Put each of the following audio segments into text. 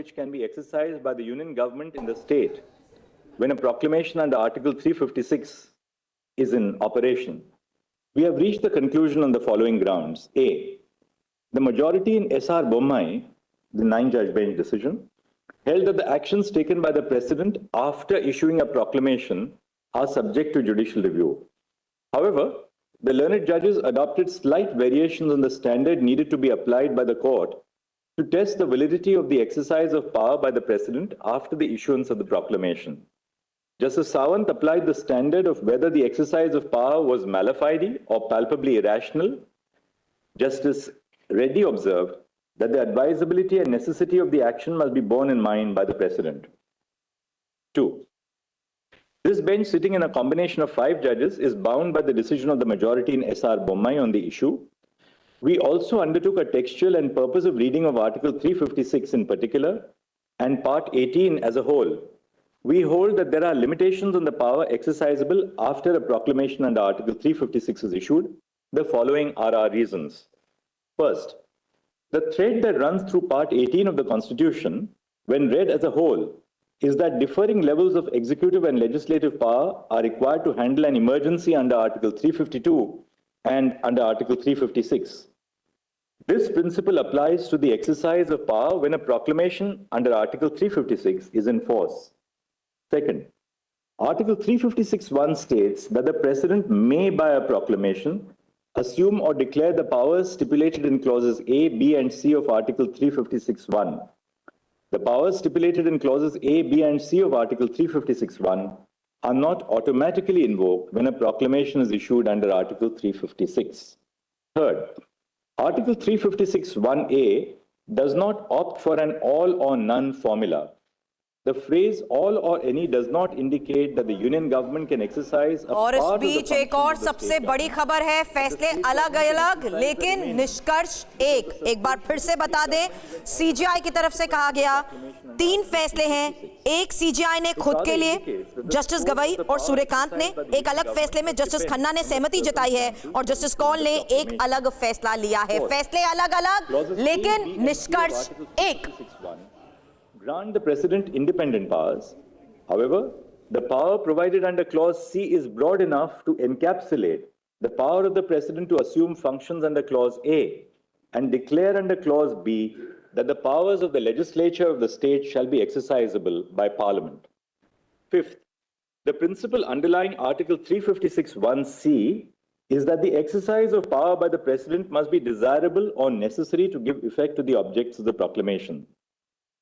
which can be exercised by the union government in the state when a proclamation under Article 356 is in operation, we have reached the conclusion on the following grounds. A, the majority in S.R. Bommai, the 9-judge bench decision, held that the actions taken by the President after issuing a proclamation are subject to judicial review. However, the learned judges adopted slight variations on the standard needed to be applied by the court to test the validity of the exercise of power by the President after the issuance of the proclamation. Justice Sawant applied the standard of whether the exercise of power was mala fide or palpably irrational. Justice Reddy observed that the advisability and necessity of the action must be borne in mind by the President. 2. This bench, sitting in a combination of 5 judges, is bound by the decision of the majority in S.R. Bommai on the issue. We also undertook a textual and purposive reading of Article 356 in particular and Part 18 as a whole. We hold that there are limitations on the power exercisable after a proclamation under Article 356 is issued. The following are our reasons. First, the thread that runs through Part 18 of the Constitution, when read as a whole, is that differing levels of executive and legislative power are required to handle an emergency under Article 352 and under Article 356. This principle applies to the exercise of power when a proclamation under Article 356 is in force. Second, Article 356(1) states that the President may, by a proclamation, assume or declare the powers stipulated in clauses A, B, and C of Article 356(1). The powers stipulated in clauses A, B, and C of Article 356(1) are not automatically invoked when a proclamation is issued under Article 356. Third, Article 356(1)(a) does not opt for an all or none formula. The phrase all or any does not indicate that the union government can exercise a और part इस of the बीच एक और functions of the सबसे state बड़ी खबर है, फैसले अलग अलग लेकिन निष्कर्ष एक बार फिर से बता दें, सीजीआई की तरफ से कहा गया 3 फैसले हैं। एक सीजीआई ने खुद के लिए, जस्टिस गवई और सूर्यकांत ने एक अलग फैसले में जस्टिस खन्ना ने सहमति जताई है और जस्टिस कौल ने एक अलग फैसला लिया है। फैसले अलग अलग लेकिन निष्कर्ष एक। grant the President independent powers. However, the power provided under Clause C is broad enough to encapsulate the power of the President to assume functions under Clause A and declare under Clause B that the powers of the legislature of the state shall be exercisable by Parliament. Fifth, the principle underlying Article 356(1)(c) is that the exercise of power by the President must be desirable or necessary to give effect to the objects of the proclamation.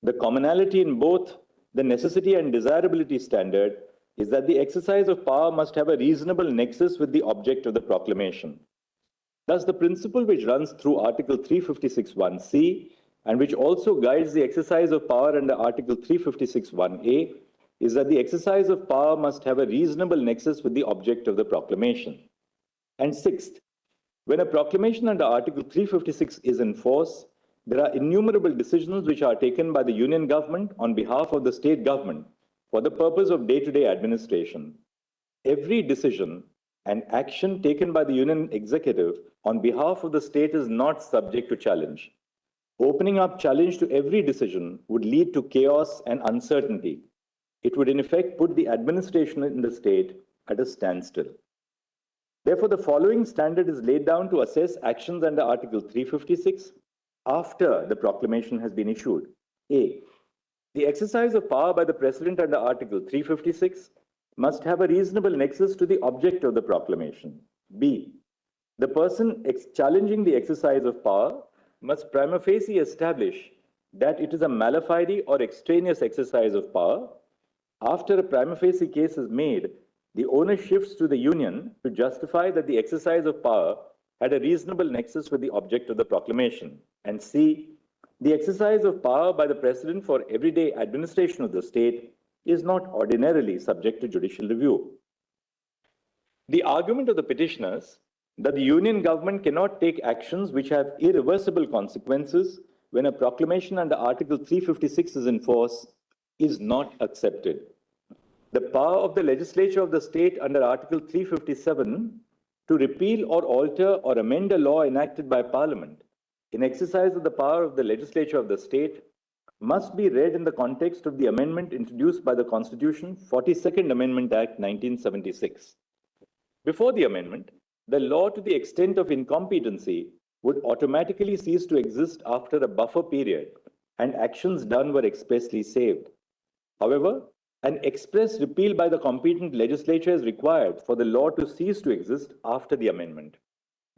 The commonality in both the necessity and desirability standard is that the exercise of power must have a reasonable nexus with the object of the proclamation. Thus, the principle which runs through Article 356(1)(c) and which also guides the exercise of power under Article 356(1)(a) is that the exercise of power must have a reasonable nexus with the object of the proclamation. And sixth, when a proclamation under Article 356 is in force, there are innumerable decisions which are taken by the union government on behalf of the state government for the purpose of day-to-day administration. Every decision and action taken by the union executive on behalf of the state is not subject to challenge. Opening up challenge to every decision would lead to chaos and uncertainty. It would in effect put the administration in the state at a standstill. Therefore, the following standard is laid down to assess actions under Article 356 after the proclamation has been issued. A, the exercise of power by the President under Article 356 must have a reasonable nexus to the object of the proclamation. B, the person challenging the exercise of power must prima facie establish that it is a mala fide or extraneous exercise of power. After a prima facie case is made, the onus shifts to the union to justify that the exercise of power had a reasonable nexus with the object of the proclamation. And C, the exercise of power by the President for everyday administration of the state is not ordinarily subject to judicial review. The argument of the petitioners that the union government cannot take actions which have irreversible consequences when a proclamation under Article 356 is in force is not accepted. The power of the legislature of the state under Article 357 to repeal or alter or amend a law enacted by Parliament in exercise of the power of the legislature of the state must be read in the context of the amendment introduced by the Constitution, 42nd Amendment Act 1976. Before the amendment, the law to the extent of incompetency would automatically cease to exist after a buffer period and actions done were expressly saved. However, an express repeal by the competent legislature is required for the law to cease to exist after the amendment.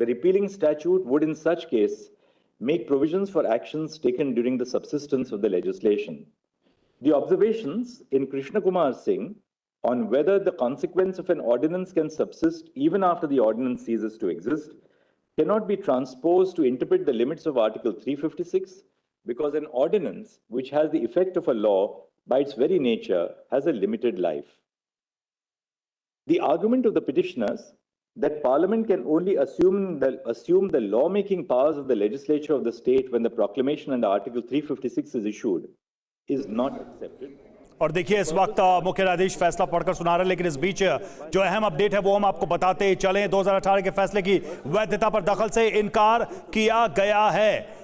The repealing statute would in such case make provisions for actions taken during the subsistence of the legislation. The observations in Krishna Kumar Singh on whether the consequence of an ordinance can subsist even after the ordinance ceases to exist cannot be transposed to interpret the limits of Article 356 because an ordinance which has the effect of a law by its very nature has a limited life. The argument of the petitioners that Parliament can only assume the lawmaking powers of the legislature of the state when the proclamation under Article 356 is issued is not accepted. और देखिए इस वक्त मुख्य न्यायाधीश फैसला पढ़कर सुना रहे हैं, लेकिन इस बीच जो अहम अपडेट है वो हम आपको बताते चलें। 2018 के फैसले की वैधता पर दखल से इनकार किया गया है।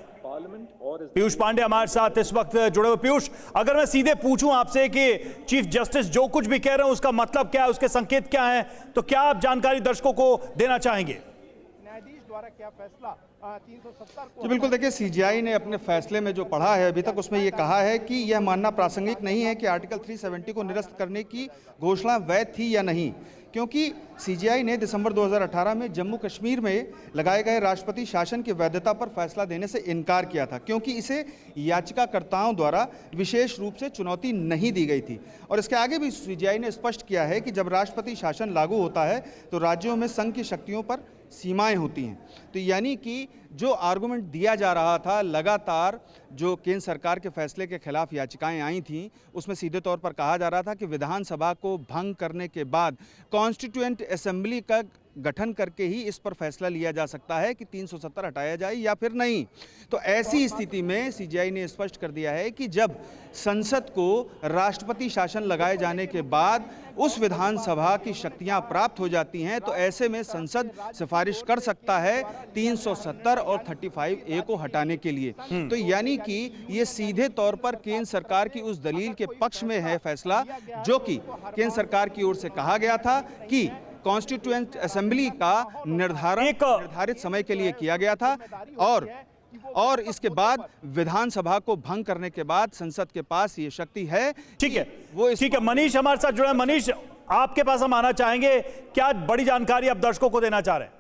पीयूष पांडे हमारे साथ इस वक्त जुड़े हुए। पीयूष, अगर मैं सीधे पूछूं आपसे कि चीफ जस्टिस जो कुछ भी कह रहे हैं उसका मतलब क्या है, उसके संकेत क्या हैं, तो क्या आप जानकारी दर्शकों को देना चाहेंगे? न्यायाधीश द्वारा क्या फैसला 370 जी बिल्कुल, देखिए सीजीआई ने अपने फैसले में जो पढ़ा है अभी तक उसमें यह कहा है कि यह मानना प्रासंगिक नहीं है कि आर्टिकल 370 को निरस्त करने की घोषणा वैध थी या नहीं, क्योंकि सीजीआई ने दिसंबर 2018 में जम्मू कश्मीर में लगाए गए राष्ट्रपति शासन की वैधता पर फैसला देने से इनकार किया था, क्योंकि इसे याचिकाकर्ताओं द्वारा विशेष रूप से चुनौती नहीं दी गई थी। और इसके आगे भी सीजीआई ने स्पष्ट किया है कि जब राष्ट्रपति शासन लागू होता है तो राज्यों में संघ की शक्तियों पर सीमाएं होती हैं। तो यानी कि जो आर्गुमेंट दिया जा रहा था, लगातार जो केंद्र सरकार के फैसले के खिलाफ याचिकाएं आई थीं, उसमें सीधे तौर पर कहा जा रहा था कि विधानसभा को भंग करने के बाद कॉन्स्टिट्यूएंट असेंबली का गठन करके ही इस पर फैसला लिया जा सकता है कि 370 हटाया जाए या फिर नहीं। तो ऐसी स्थिति में सीजीआई ने स्पष्ट कर दिया है कि जब संसद को राष्ट्रपति शासन लगाए जाने के बाद उस विधानसभा की शक्तियां प्राप्त हो जाती हैं, तो ऐसे में संसद सिफारिश कर सकता है 370 और 35A को हटाने के लिए। तो यानी कि ये सीधे तौर पर केंद्र सरकार की उस दलील के पक्ष में है फैसला, जो कि केंद्र सरकार की ओर से कहा गया था कि कॉन्स्टिट्यूएंट असेंबली का निर्धारित समय के लिए किया गया था और इसके बाद विधानसभा को भंग करने के बाद संसद के पास ये शक्ति है। ठीक है, वो ठीक है। मनीष हमारे साथ जुड़ा है। मनीष, आपके पास हम आना चाहेंगे, क्या बड़ी जानकारी आप दर्शकों को देना चाह रहे हैं?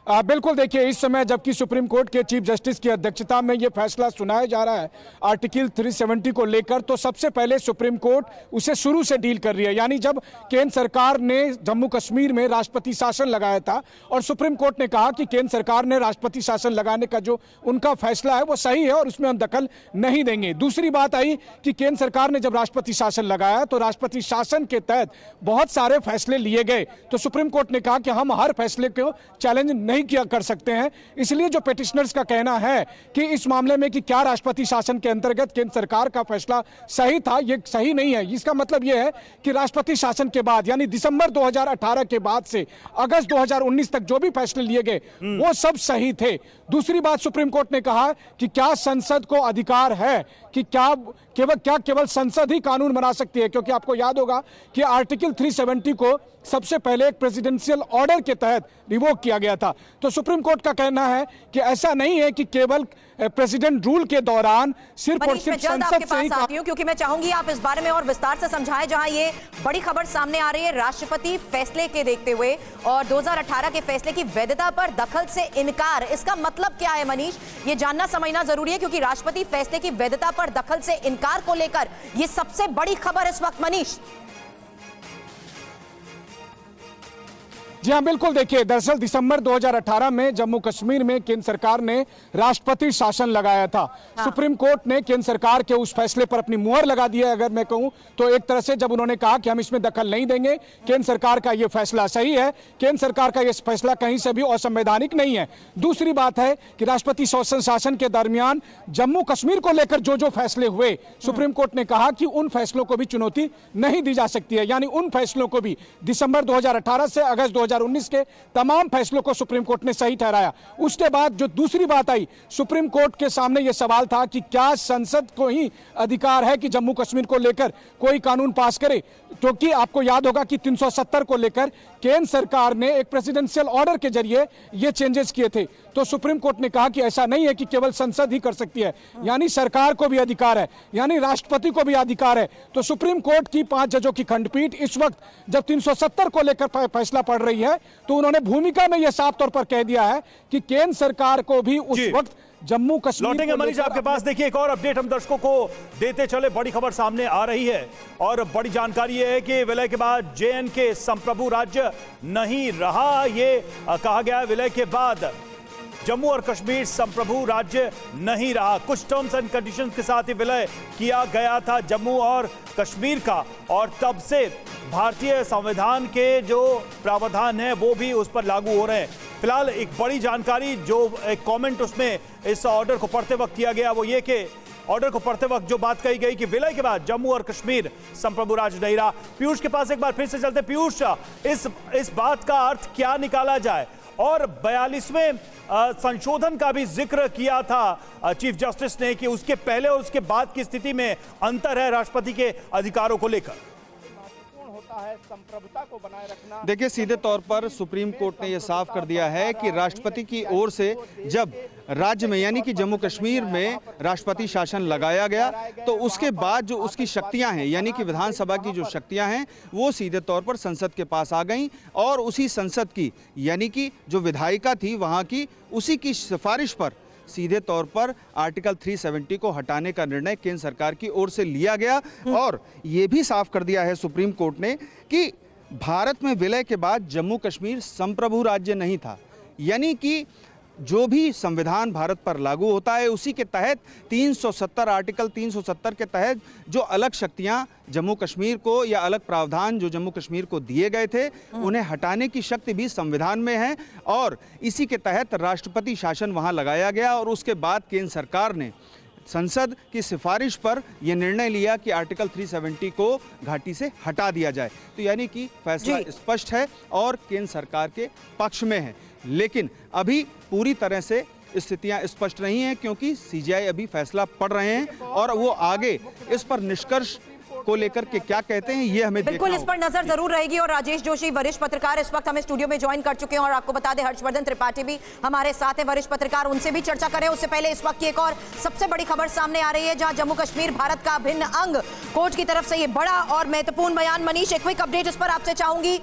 बिल्कुल, देखिए इस समय जबकि सुप्रीम कोर्ट के चीफ जस्टिस की अध्यक्षता में यह फैसला सुनाया जा रहा है आर्टिकल 370 को लेकर, तो सबसे पहले सुप्रीम कोर्ट उसे शुरू से डील कर रही है। यानी जब केंद्र सरकार ने जम्मू कश्मीर में राष्ट्रपति शासन लगाया था और सुप्रीम कोर्ट ने कहा कि केंद्र सरकार ने राष्ट्रपति शासन लगाने का जो उनका फैसला है वो सही है और उसमें हम दखल नहीं देंगे। दूसरी बात आई कि केंद्र सरकार ने जब राष्ट्रपति शासन लगाया तो राष्ट्रपति शासन के तहत बहुत सारे फैसले लिए गए, तो सुप्रीम कोर्ट ने कहा कि हम हर फैसले को चैलेंज नहीं किया कर सकते हैं। इसलिए जो पेटिशनर्स का कहना है कि इस मामले में कि क्या राष्ट्रपति शासन के अंतर्गत केंद्र सरकार का फैसला सही था, ये सही नहीं है। इसका मतलब यह है कि राष्ट्रपति शासन के बाद यानी दिसंबर 2018 के बाद से अगस्त 2019 तक जो भी फैसले लिए गए वो सब सही थे। दूसरी बात, सुप्रीम कोर्ट ने कहा कि क्या संसद को अधिकार है कि केवल संसद ही कानून बना सकती है, क्योंकि आपको याद होगा कि आर्टिकल 370 को सबसे पहले एक प्रेसिडेंशियल ऑर्डर के तहत रिवोक किया गया था। तो सुप्रीम कोर्ट का कहना है कि ऐसा नहीं है कि केवल प्रेसिडेंट रूल के दौरान सिर्फ और सिर्फ संसद से ही आती हूं, क्योंकि मैं चाहूंगी आप इस बारे में और विस्तार से समझाएं, जहां ये बड़ी खबर सामने आ रही है राष्ट्रपति फैसले के देखते हुए और 2018 के फैसले की वैधता पर दखल से इनकार। इसका मतलब क्या है मनीष, ये जानना समझना जरूरी है, क्योंकि राष्ट्रपति फैसले की वैधता पर दखल से इनकार को लेकर ये सबसे बड़ी खबर इस वक्त। मनीष जी हाँ, बिल्कुल, देखिए दरअसल दिसंबर 2018 में जम्मू कश्मीर में केंद्र सरकार ने राष्ट्रपति शासन लगाया था। सुप्रीम कोर्ट ने केंद्र सरकार के उस फैसले पर अपनी मुहर लगा दी है। अगर मैं कहूं तो एक तरह से जब उन्होंने कहा कि हम इसमें दखल नहीं देंगे, केंद्र सरकार का यह फैसला सही है, केंद्र सरकार का यह फैसला कहीं से भी असंवैधानिक नहीं है। दूसरी बात है कि राष्ट्रपति शासन के दरमियान जम्मू कश्मीर को लेकर जो जो फैसले हुए, सुप्रीम कोर्ट ने कहा कि उन फैसलों को भी चुनौती नहीं दी जा सकती है। यानी उन फैसलों को भी दिसंबर 2018 से अगस्त 2019 के तमाम फैसलों को सुप्रीम कोर्ट ने सही ठहराया। उसके बाद जो दूसरी बात आई, सुप्रीम कोर्ट के सामने यह सवाल था कि क्या संसद को ही अधिकार है कि जम्मू कश्मीर को लेकर कोई कानून पास करे, क्योंकि आपको याद होगा कि 370 को लेकर केंद्र सरकार ने एक प्रेसिडेंशियल ऑर्डर के जरिए ये चेंजेस किए थे। तो सुप्रीम कोर्ट ने कहा कि ऐसा नहीं है कि केवल संसद ही कर सकती है, यानी सरकार को भी अधिकार है, यानी राष्ट्रपति को भी अधिकार है। तो सुप्रीम कोर्ट की 5 जजों की खंडपीठ इस वक्त जब 370 को लेकर फैसला पढ़ रही है, तो उन्होंने भूमिका में यह साफ तौर पर कह दिया है कि केंद्र सरकार को भी उस वक्त जम्मू कश्मीर लौटेंगे मनीष आपके पास। देखिए, एक और अपडेट हम दर्शकों को देते चले। बड़ी खबर सामने आ रही है और बड़ी जानकारी है कि विलय के बाद JNK संप्रभु राज्य नहीं रहा। ये कहा गया है विलय के बाद जम्मू और कश्मीर संप्रभु राज्य नहीं रहा। कुछ टर्म्स एंड कंडीशंस के साथ ही विलय किया गया था जम्मू और कश्मीर का, और तब से भारतीय संविधान के जो प्रावधान है वो भी उस पर लागू हो रहे हैं। फिलहाल एक बड़ी जानकारी, जो एक कमेंट उसमें इस ऑर्डर को पढ़ते वक्त किया गया, वो ये कि ऑर्डर को पढ़ते वक्त जो बात कही गई कि विलय के बाद जम्मू और कश्मीर संप्रभु राज्य नहीं रहा। पीयूष के पास एक बार फिर से चलते। पीयूष, इस बात का अर्थ क्या निकाला जाए? और 42वें संशोधन का भी जिक्र किया था चीफ जस्टिस ने कि उसके पहले और उसके बाद की स्थिति में अंतर है राष्ट्रपति के अधिकारों को लेकर। संप्रभुता को बनाए रखना। देखिए, सीधे तौर पर सुप्रीम कोर्ट ने यह साफ कर दिया है कि राष्ट्रपति की ओर से जब राज्य में यानी कि जम्मू कश्मीर में राष्ट्रपति शासन लगाया गया, तो उसके बाद जो उसकी शक्तियां हैं यानी कि विधानसभा की जो शक्तियां हैं वो सीधे तौर पर संसद के पास आ गईं, और उसी संसद की यानी कि जो विधायिका थी वहां की, उसी की सिफारिश पर सीधे तौर पर आर्टिकल 370 को हटाने का निर्णय केंद्र सरकार की ओर से लिया गया। और ये भी साफ कर दिया है सुप्रीम कोर्ट ने कि भारत में विलय के बाद जम्मू कश्मीर संप्रभु राज्य नहीं था, यानी कि जो भी संविधान भारत पर लागू होता है उसी के तहत 370 आर्टिकल 370 के तहत जो अलग शक्तियां जम्मू कश्मीर को या अलग प्रावधान जो जम्मू कश्मीर को दिए गए थे उन्हें हटाने की शक्ति भी संविधान में है, और इसी के तहत राष्ट्रपति शासन वहां लगाया गया। और उसके बाद केंद्र सरकार ने संसद की सिफारिश पर यह निर्णय लिया कि आर्टिकल 370 को घाटी से हटा दिया जाए। तो यानी कि फैसला स्पष्ट है और केंद्र सरकार के पक्ष में है, लेकिन अभी पूरी तरह से स्थितियां स्पष्ट नहीं हैं क्योंकि CJI अभी फैसला पढ़ रहे हैं, और वो आगे इस पर निष्कर्ष को लेकर के क्या कहते हैं ये हमें बिल्कुल इस पर नजर जरूर रहेगी। और राजेश जोशी वरिष्ठ पत्रकार इस वक्त हमें स्टूडियो में ज्वाइन कर चुके हैं, और आपको बता दें हर्षवर्धन त्रिपाठी भी हमारे साथ हैं, वरिष्ठ पत्रकार, उनसे भी चर्चा करें। उससे पहले इस वक्त की एक और सबसे बड़ी खबर सामने आ रही है, जहां जम्मू कश्मीर भारत का अभिन्न अंग, कोर्ट की तरफ से ये बड़ा और महत्वपूर्ण बयान। मनीष, एक क्विक अपडेट इस पर आपसे चाहूंगी।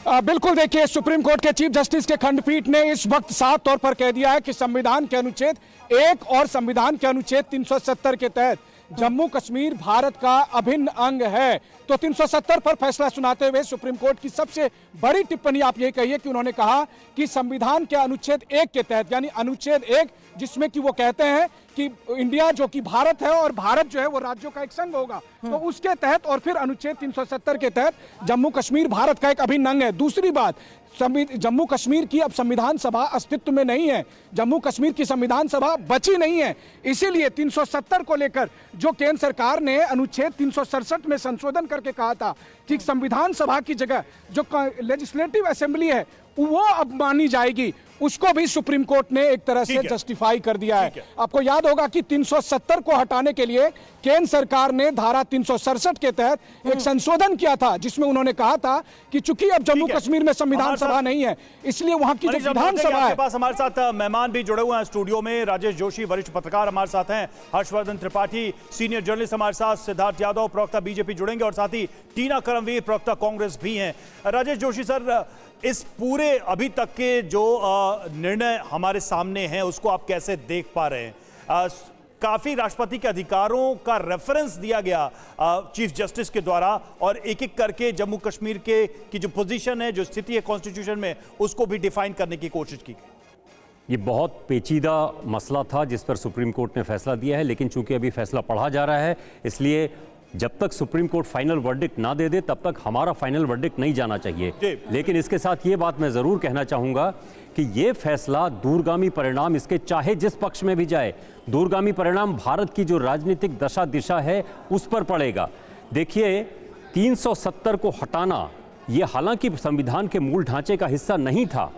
बिल्कुल, देखिए, सुप्रीम कोर्ट के चीफ जस्टिस के खंडपीठ ने इस वक्त साफ तौर पर कह दिया है कि संविधान के अनुच्छेद 1 और संविधान के अनुच्छेद 370 के तहत जम्मू कश्मीर भारत का अभिन्न अंग है। तो 370 पर फैसला सुनाते हुए सुप्रीम कोर्ट की सबसे बड़ी टिप्पणी आप ये कहिए कि उन्होंने कहा कि संविधान के अनुच्छेद 1 के तहत, यानी अनुच्छेद 1 जिसमें कि वो कहते हैं कि इंडिया जो कि भारत है और भारत जो है वो राज्यों का एक संघ होगा, तो उसके तहत, और फिर अनुच्छेद 370 के तहत जम्मू कश्मीर भारत का एक अभिन्न अंग है। दूसरी बात, जम्मू कश्मीर की अब संविधान सभा अस्तित्व में नहीं है, जम्मू कश्मीर की संविधान सभा बची नहीं है, इसीलिए 370 को लेकर जो केंद्र सरकार ने अनुच्छेद 367 में संशोधन करके कहा था कि संविधान सभा की जगह जो लेजिस्लेटिव असेंबली है वो अब मानी जाएगी, उसको भी सुप्रीम कोर्ट ने एक तरह से जस्टिफाई कर दिया है। आपको याद होगा कि 370 को हटाने के लिए केंद्र सरकार ने धारा 367 के तहत एक संशोधन किया था, जिसमें उन्होंने कहा था कि चूंकि अब जम्मू कश्मीर में संविधान सभा नहीं है, इसलिए वहां की जो विधानसभा है। पास हमारे साथ मेहमान भी जुड़े हुए हैं स्टूडियो में। राजेश जोशी वरिष्ठ पत्रकार हमारे साथ हैं, हर्षवर्धन त्रिपाठी सीनियर जर्नलिस्ट हमारे साथ, सिद्धार्थ यादव प्रवक्ता बीजेपी जुड़ेंगे, और साथ ही टीना करमवीर प्रवक्ता कांग्रेस भी हैं। राजेश जोशी सर, इस पूरे अभी तक के जो निर्णय हमारे सामने हैं उसको आप कैसे देख पा रहे हैं? काफी राष्ट्रपति के अधिकारों का रेफरेंस दिया गया चीफ जस्टिस के द्वारा, और एक एक करके जम्मू कश्मीर की जो पोजीशन है, जो स्थिति है कॉन्स्टिट्यूशन में, उसको भी डिफाइन करने की कोशिश की। ये बहुत पेचीदा मसला था जिस पर सुप्रीम कोर्ट ने फैसला दिया है, लेकिन चूंकि अभी फैसला पढ़ा जा रहा है, इसलिए जब तक सुप्रीम कोर्ट फाइनल वर्डिक्ट ना दे दे तब तक हमारा फाइनल वर्डिक्ट नहीं जाना चाहिए। लेकिन इसके साथ ये बात मैं ज़रूर कहना चाहूँगा कि ये फैसला दूरगामी परिणाम, इसके चाहे जिस पक्ष में भी जाए, दूरगामी परिणाम भारत की जो राजनीतिक दशा दिशा है उस पर पड़ेगा। देखिए, 370 को हटाना ये हालांकि संविधान के मूल ढांचे का हिस्सा नहीं था,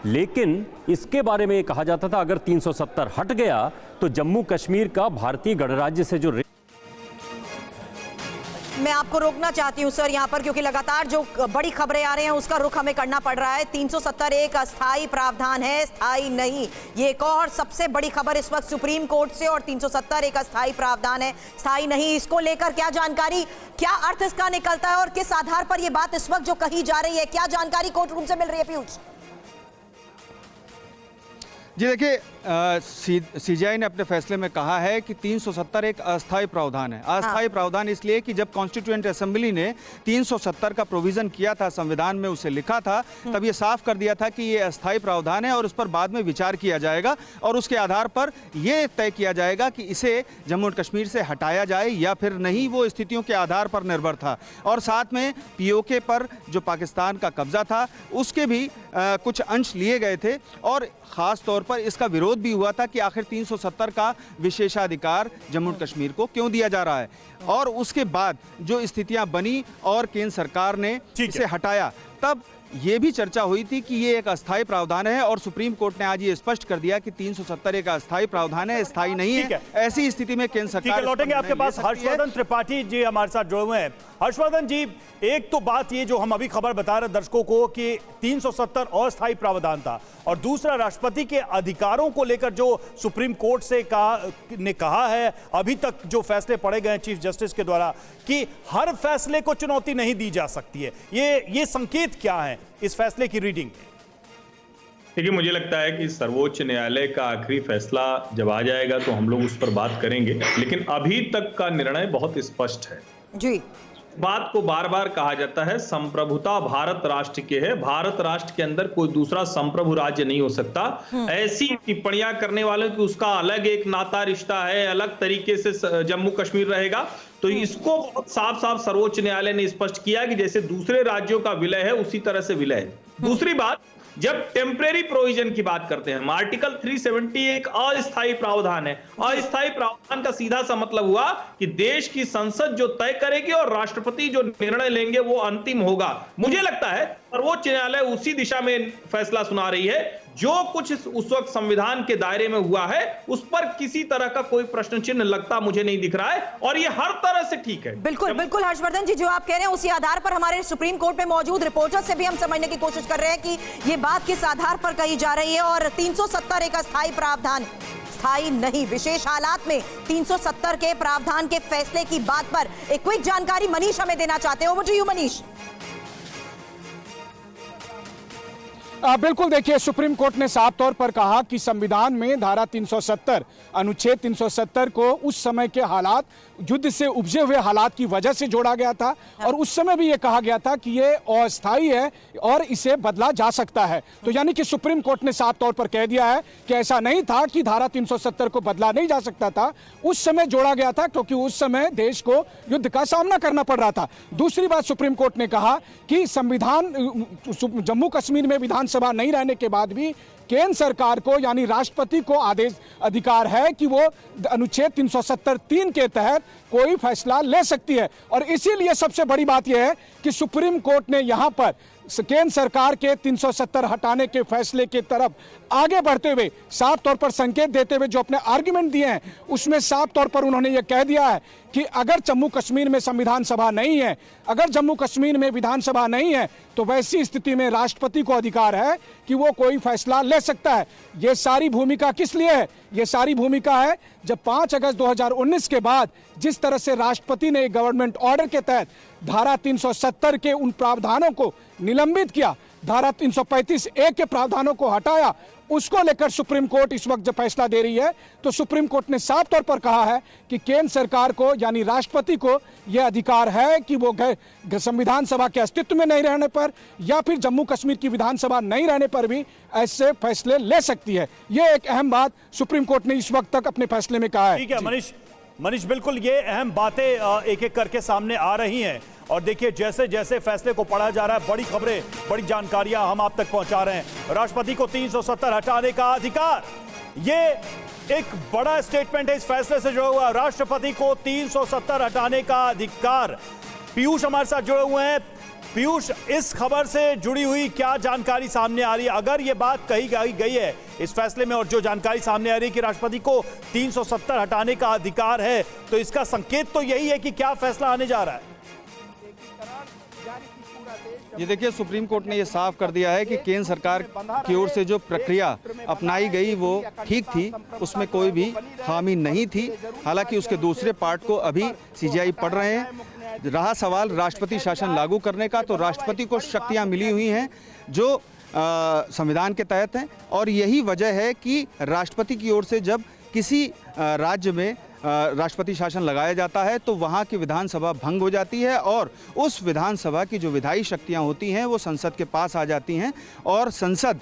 लेकिन इसके बारे में ये कहा जाता था अगर 370 हट गया तो जम्मू कश्मीर का भारतीय गणराज्य से जो मैं आपको रोकना चाहती हूं सर यहां पर, क्योंकि लगातार जो बड़ी खबरें आ रही हैं उसका रुख हमें करना पड़ रहा है। 370 एक अस्थाई प्रावधान है, स्थायी नहीं। ये एक और सबसे बड़ी खबर इस वक्त सुप्रीम कोर्ट से, और 370 एक अस्थाई प्रावधान है, स्थायी नहीं। इसको लेकर क्या जानकारी, क्या अर्थ इसका निकलता है और किस आधार पर यह बात इस वक्त जो कही जा रही है, क्या जानकारी कोर्ट रूम से मिल रही है पीयूष? जी देखिए, सीजीआई ने अपने फैसले में कहा है कि 370 एक अस्थायी प्रावधान है। अस्थायी प्रावधान इसलिए कि जब कॉन्स्टिट्यूएंट असेंबली ने 370 का प्रोविजन किया था, संविधान में उसे लिखा था, तब ये साफ कर दिया था कि ये अस्थायी प्रावधान है और उस पर बाद में विचार किया जाएगा और उसके आधार पर यह तय किया जाएगा कि इसे जम्मू और कश्मीर से हटाया जाए या फिर नहीं। वो स्थितियों के आधार पर निर्भर था। और साथ में पीओके पर जो पाकिस्तान का कब्जा था उसके भी कुछ अंश लिए गए थे और ख़ास तौर पर इसका विरोध भी हुआ था कि आखिर 370 का विशेषाधिकार जम्मू कश्मीर को क्यों दिया जा रहा है। और उसके बाद जो स्थितियां बनी और केंद्र सरकार ने इसे हटाया, तब ये भी चर्चा हुई थी कि ये एक अस्थायी प्रावधान है और सुप्रीम कोर्ट ने आज ये स्पष्ट कर दिया कि 370 एक अस्थायी प्रावधान है, स्थायी नहीं है। ऐसी स्थिति में केंद्र सरकार लौटेंगे आपके पास। हर्षवर्धन त्रिपाठी जी हमारे साथ जुड़े हुए हैं। हर्षवर्धन जी, एक तो बात ये जो हम अभी खबर बता रहे दर्शकों को कि 370 अस्थायी प्रावधान था, और दूसरा राष्ट्रपति के अधिकारों को लेकर जो सुप्रीम कोर्ट से कहा है, अभी तक जो फैसले पड़े गए चीफ जस्टिस के द्वारा कि हर फैसले को चुनौती नहीं दी जा सकती है। ये संकेत क्या है इस फैसले की रीडिंग? देखिए, मुझे लगता है कि सर्वोच्च न्यायालय का आखिरी फैसला जब आ जाएगा तो हम लोग उस पर बात करेंगे, लेकिन अभी तक का निर्णय बहुत स्पष्ट है। जी, बात को बार बार कहा जाता है संप्रभुता भारत राष्ट्र के है, भारत राष्ट्र के अंदर कोई दूसरा संप्रभु राज्य नहीं हो सकता। ऐसी टिप्पणियां करने वालों की उसका अलग एक नाता रिश्ता है, अलग तरीके से जम्मू कश्मीर रहेगा, तो इसको बहुत साफ साफ सर्वोच्च न्यायालय ने स्पष्ट किया कि जैसे दूसरे राज्यों का विलय है उसी तरह से विलय है। दूसरी बात, जब टेम्परेरी प्रोविजन की बात करते हैं, आर्टिकल 370 एक अस्थायी प्रावधान है। अस्थायी प्रावधान का सीधा सा मतलब हुआ कि देश की संसद जो तय करेगी और राष्ट्रपति जो निर्णय लेंगे वो अंतिम होगा। मुझे लगता है सर्वोच्च न्यायालय उसी दिशा में फैसला सुना रही है। जो कुछ उस वक्त संविधान के दायरे में हुआ है उस पर किसी तरह का कोई प्रश्न चिन्ह लगता मुझे नहीं दिख रहा है, और ये हर तरह से ठीक है। बिल्कुल बिल्कुल हर्षवर्धन जी, जो आप कह रहे हैं उसी आधार पर हमारे सुप्रीम कोर्ट में मौजूद रिपोर्टर से भी हम समझने की कोशिश कर रहे हैं कि ये बात किस आधार पर कही जा रही है। और 370 एक अस्थायी प्रावधान, स्थायी नहीं, विशेष हालात में 370 के प्रावधान के फैसले की बात पर एक क्विक जानकारी मनीष हमें देना चाहते हैं। Over to you Manish. बिल्कुल, देखिए, सुप्रीम कोर्ट ने साफ तौर पर कहा कि संविधान में धारा 370 अनुच्छेद 370 को उस समय के हालात, युद्ध से उपजे हुए हालात की वजह से जोड़ा गया था, और उस समय भी ये कहा गया था कि ये अस्थायी है और इसे बदला जा सकता है। तो यानी कि सुप्रीम कोर्ट ने साफ तौर पर कह दिया है कि ऐसा नहीं था कि धारा 370 को बदला नहीं जा सकता था, उस समय जोड़ा गया था क्योंकि उस समय देश को युद्ध का सामना करना पड़ रहा था। दूसरी बात, सुप्रीम कोर्ट ने कहा कि संविधान, जम्मू कश्मीर में विधानसभा नहीं रहने के बाद भी केंद्र सरकार को यानी राष्ट्रपति को अधिकार है कि वो अनुच्छेद 370(3) के तहत कोई फैसला ले सकती है। और इसीलिए सबसे बड़ी बात यह है कि सुप्रीम कोर्ट ने यहां पर केंद्र सरकार के 370 हटाने के फैसले की तरफ आगे बढ़ते हुए साफ तौर पर संकेत देते हुए जो अपने आर्गुमेंट दिए हैं उसमें साफ तौर पर उन्होंने ये कह दिया है कि अगर जम्मू कश्मीर में संविधान सभा नहीं है, अगर जम्मू कश्मीर में विधानसभा नहीं है, तो वैसी स्थिति में राष्ट्रपति को अधिकार है कि वो कोई फैसला ले सकता है। ये सारी भूमिका किस लिए है? ये सारी भूमिका है जब 5 अगस्त 2019 के बाद जिस तरह से राष्ट्रपति ने गवर्नमेंट ऑर्डर के तहत धारा 370 के उन प्रावधानों को निलंबित किया, धारा 335(1) के प्रावधानों को हटाया, उसको लेकर सुप्रीम कोर्ट इस वक्त जब फैसला दे रही है तो सुप्रीम कोर्ट ने साफ तौर पर कहा है कि केंद्र सरकार को यानी राष्ट्रपति को यह अधिकार है कि वो संविधान सभा के अस्तित्व में नहीं रहने पर या फिर जम्मू कश्मीर की विधानसभा नहीं रहने पर भी ऐसे फैसले ले सकती है। यह एक अहम बात सुप्रीम कोर्ट ने इस वक्त तक अपने फैसले में कहा है। ठीक है मनीष, बिल्कुल ये अहम बातें एक एक करके सामने आ रही हैं, और देखिए जैसे जैसे फैसले को पढ़ा जा रहा है, बड़ी खबरें, बड़ी जानकारियां हम आप तक पहुंचा रहे हैं। राष्ट्रपति को 370 हटाने का अधिकार, ये एक बड़ा स्टेटमेंट है इस फैसले से जुड़ा हुआ। राष्ट्रपति को 370 हटाने का अधिकार, पीयूष हमारे साथ जुड़े हुए हैं। पीयूष, इस खबर से जुड़ी हुई क्या जानकारी सामने आ रही है? अगर ये बात कही गई है इस फैसले में और जो जानकारी सामने आ रही है कि राष्ट्रपति को 370 हटाने का अधिकार है, तो इसका संकेत तो यही है कि क्या फैसला आने जा रहा है? ये देखिए, सुप्रीम कोर्ट ने ये साफ कर दिया है कि केंद्र सरकार की ओर से जो प्रक्रिया अपनाई गई वो ठीक थी, उसमें कोई भी खामी नहीं थी। हालांकि उसके दूसरे पार्ट को अभी सीजीआई पढ़ रहे हैं। रहा सवाल राष्ट्रपति शासन लागू करने का, तो राष्ट्रपति को शक्तियां मिली हुई हैं जो संविधान के तहत हैं, और यही वजह है कि राष्ट्रपति की ओर से जब किसी राज्य में राष्ट्रपति शासन लगाया जाता है तो वहाँ की विधानसभा भंग हो जाती है और उस विधानसभा की जो विधायी शक्तियाँ होती हैं वो संसद के पास आ जाती हैं और संसद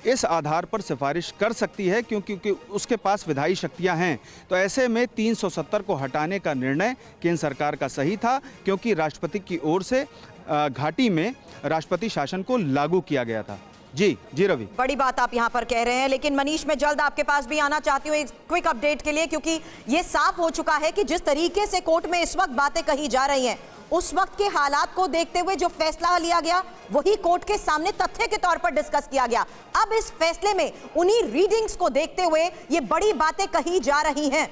इस आधार पर सिफारिश कर सकती है क्योंकि उसके पास विधायी शक्तियां हैं। तो ऐसे में 370 को हटाने का निर्णय केंद्र सरकार का सही था, क्योंकि राष्ट्रपति की ओर से घाटी में राष्ट्रपति शासन को लागू किया गया था। जी रवि, बड़ी बात आप यहां पर कह रहे हैं, लेकिन मनीष, मैं जल्द आपके पास भी आना चाहती हूं एक क्विक अपडेट के लिए, क्योंकि ये साफ हो चुका है कि जिस तरीके से कोर्ट में इस वक्त बातें कही जा रही हैं, उस वक्त के हालात को देखते हुए जो फैसला लिया गया वही कोर्ट के सामने तथ्य के तौर पर डिस्कस किया गया। अब इस फैसले में उन्हीं रीडिंग्स को देखते हुए ये बड़ी बातें कही जा रही हैं।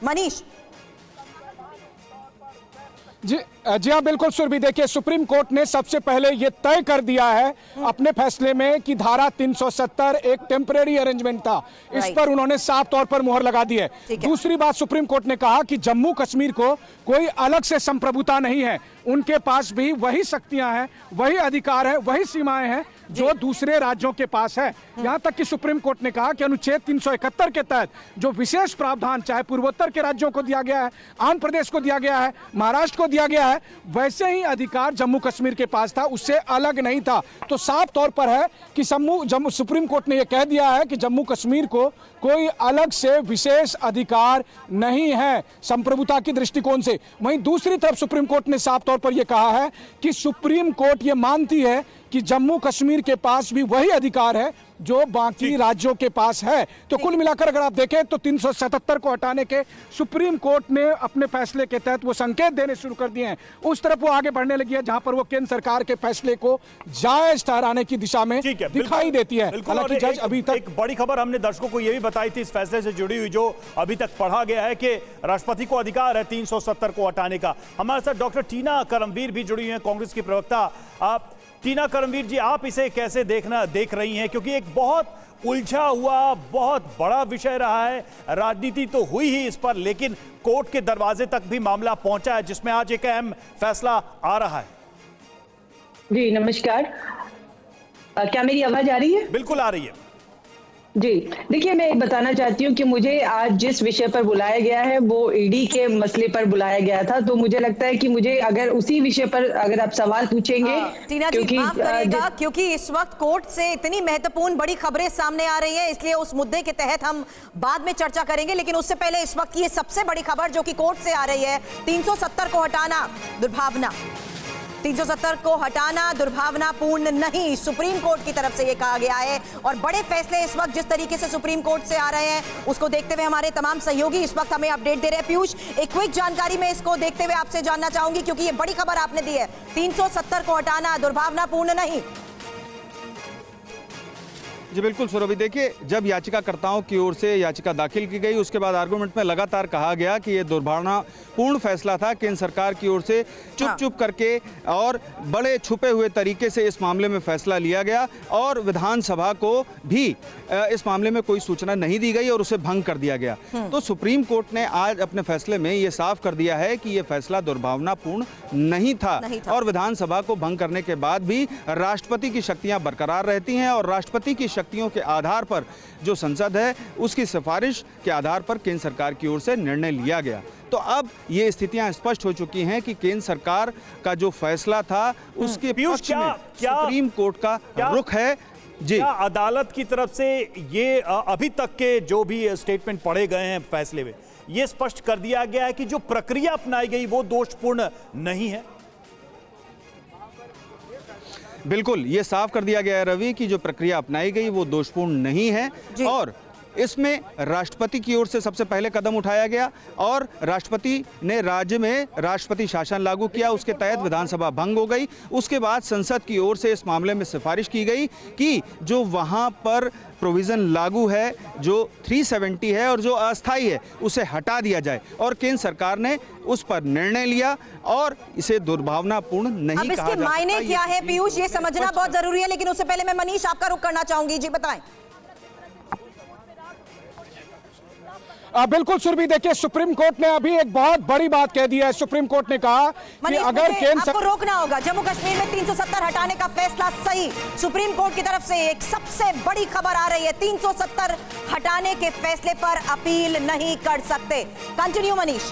मनीष। जी हाँ, बिल्कुल सुरभि। देखिए, सुप्रीम कोर्ट ने सबसे पहले ये तय कर दिया है अपने फैसले में कि धारा 370 एक टेम्परेरी अरेंजमेंट था, इस पर उन्होंने साफ तौर पर मुहर लगा दी है। दूसरी बात, सुप्रीम कोर्ट ने कहा कि जम्मू कश्मीर को कोई अलग से संप्रभुता नहीं है, उनके पास भी वही शक्तियां हैं, वही अधिकार है, वही सीमाएं हैं जो दूसरे राज्यों के पास है। यहां तक कि सुप्रीम कोर्ट ने कहा कि अनुच्छेद 371 के तहत जो विशेष प्रावधान चाहे पूर्वोत्तर के राज्यों को दिया गया है, आंध्र प्रदेश को दिया गया है, महाराष्ट्र को दिया गया है, वैसे ही अधिकार जम्मू कश्मीर के पास था, उससे अलग नहीं था। तो साफ तौर पर है कि सुप्रीम कोर्ट ने यह कह दिया है कि जम्मू कश्मीर को कोई अलग से विशेष अधिकार नहीं है संप्रभुता की दृष्टिकोण से। वहीं दूसरी तरफ सुप्रीम कोर्ट ने साफ तौर पर यह कहा है कि सुप्रीम कोर्ट यह मानती है कि जम्मू कश्मीर के पास भी वही अधिकार है जो बाकी राज्यों के पास है। तो कुल मिलाकर अगर आप देखें तो 377 को हटाने के सुप्रीम कोर्ट ने अपने फैसले के तहत वो संकेत देने शुरू कर दिए हैं, उस तरफ वो आगे बढ़ने लगी है जहां पर वो केंद्र सरकार के फैसले को जायज ठहराने की दिशा में दिखाई देती है। हालांकि जज अभी तक एक बड़ी खबर हमने दर्शकों को यह भी बताई थी इस फैसले से जुड़ी हुई, जो अभी तक पढ़ा गया है कि राष्ट्रपति को अधिकार है 370 को हटाने का। हमारे साथ डॉक्टर टीना करमवीर भी जुड़ी हुई है, कांग्रेस की प्रवक्ता। टीना करमवीर जी, आप इसे कैसे देख रही हैं? क्योंकि एक बहुत उलझा हुआ बहुत बड़ा विषय रहा है, राजनीति तो हुई ही इस पर, लेकिन कोर्ट के दरवाजे तक भी मामला पहुंचा है जिसमें आज एक अहम फैसला आ रहा है। जी नमस्कार, क्या मेरी आवाज आ रही है? बिल्कुल आ रही है जी। देखिए, मैं बताना चाहती हूँ कि मुझे आज जिस विषय पर बुलाया गया है वो ईडी के मसले पर बुलाया गया था, तो मुझे लगता है कि मुझे अगर उसी विषय पर अगर आप सवाल पूछेंगे, टीना जी माफ करिएगा, क्योंकि इस वक्त कोर्ट से इतनी महत्वपूर्ण बड़ी खबरें सामने आ रही हैं, इसलिए उस मुद्दे के तहत हम बाद में चर्चा करेंगे। लेकिन उससे पहले इस वक्त की ये सबसे बड़ी खबर जो कि कोर्ट से आ रही है, 370 को हटाना दुर्भावना, 370 को हटाना दुर्भावनापूर्ण नहीं, सुप्रीम कोर्ट की तरफ से यह कहा गया है। और बड़े फैसले इस वक्त जिस तरीके से सुप्रीम कोर्ट से आ रहे हैं उसको देखते हुए हमारे तमाम सहयोगी इस वक्त हमें अपडेट दे रहे हैं। पीयूष, एक क्विक जानकारी में इसको देखते हुए आपसे जानना चाहूंगी, क्योंकि ये बड़ी खबर आपने दी है, 370 को हटाना दुर्भावनापूर्ण नहीं। जी बिल्कुल सुरभि, देखिए, जब याचिकाकर्ताओं की ओर से याचिका दाखिल की गई उसके बाद आर्गुमेंट में लगातार कहा गया कि यह दुर्भावनापूर्ण फैसला था। केंद्र सरकार की ओर से चुप करके और बड़े छुपे हुए तरीके से इस मामले में फैसला लिया गया और विधानसभा को भी इस मामले में कोई सूचना नहीं दी गई और उसे भंग कर दिया गया। तो सुप्रीम कोर्ट ने आज अपने फैसले में यह साफ कर दिया है कि यह फैसला दुर्भावनापूर्ण नहीं था और विधानसभा को भंग करने के बाद भी राष्ट्रपति की शक्तियां बरकरार रहती हैं और राष्ट्रपति की शक्तियों के आधार पर जो संसद है उसकी सिफारिश के आधार पर केंद्र सरकार की ओर से निर्णय लिया गया। तो अब ये स्थितियां स्पष्ट हो चुकी हैं कि केंद्र सरकार का जो फैसला था उसके पक्ष में सुप्रीम कोर्ट का रुख है। जी, क्या अदालत की तरफ से ये अभी तक के जो भी स्टेटमेंट पढ़े गए हैं फैसले में, ये स्पष्ट कर दिया गया है कि जो प्रक्रिया अपनाई गई वो दोषपूर्ण नहीं है? बिल्कुल, ये साफ कर दिया गया है रवि कि जो प्रक्रिया अपनाई गई वो दोषपूर्ण नहीं है और इसमें राष्ट्रपति की ओर से सबसे पहले कदम उठाया गया और राष्ट्रपति ने राज्य में राष्ट्रपति शासन लागू किया। उसके तहत विधानसभा भंग हो गई। उसके बाद संसद की ओर से इस मामले में सिफारिश की गई कि जो वहां पर प्रोविज़न लागू है, जो 370 है और जो अस्थायी है, उसे हटा दिया जाए और केंद्र सरकार ने उस पर निर्णय लिया और इसे दुर्भावनापूर्ण नहीं अब कहा इसके जा मायने सकता। क्या है पीयूष, ये समझना बहुत जरूरी है, लेकिन उससे पहले मैं मनीष आपका रुख करना चाहूंगी। जी बताएं। बिल्कुल सुरभि, देखिए सुप्रीम कोर्ट ने अभी एक बहुत बड़ी बात कह दी है। सुप्रीम कोर्ट ने कहा कि मनीष, अगर मुझे केंद्र आपको रोकना होगा। जम्मू कश्मीर में 370 हटाने का फैसला सही, सुप्रीम कोर्ट की तरफ से एक सबसे बड़ी खबर आ रही है। 370 हटाने के फैसले पर अपील नहीं कर सकते। कंटिन्यू मनीष।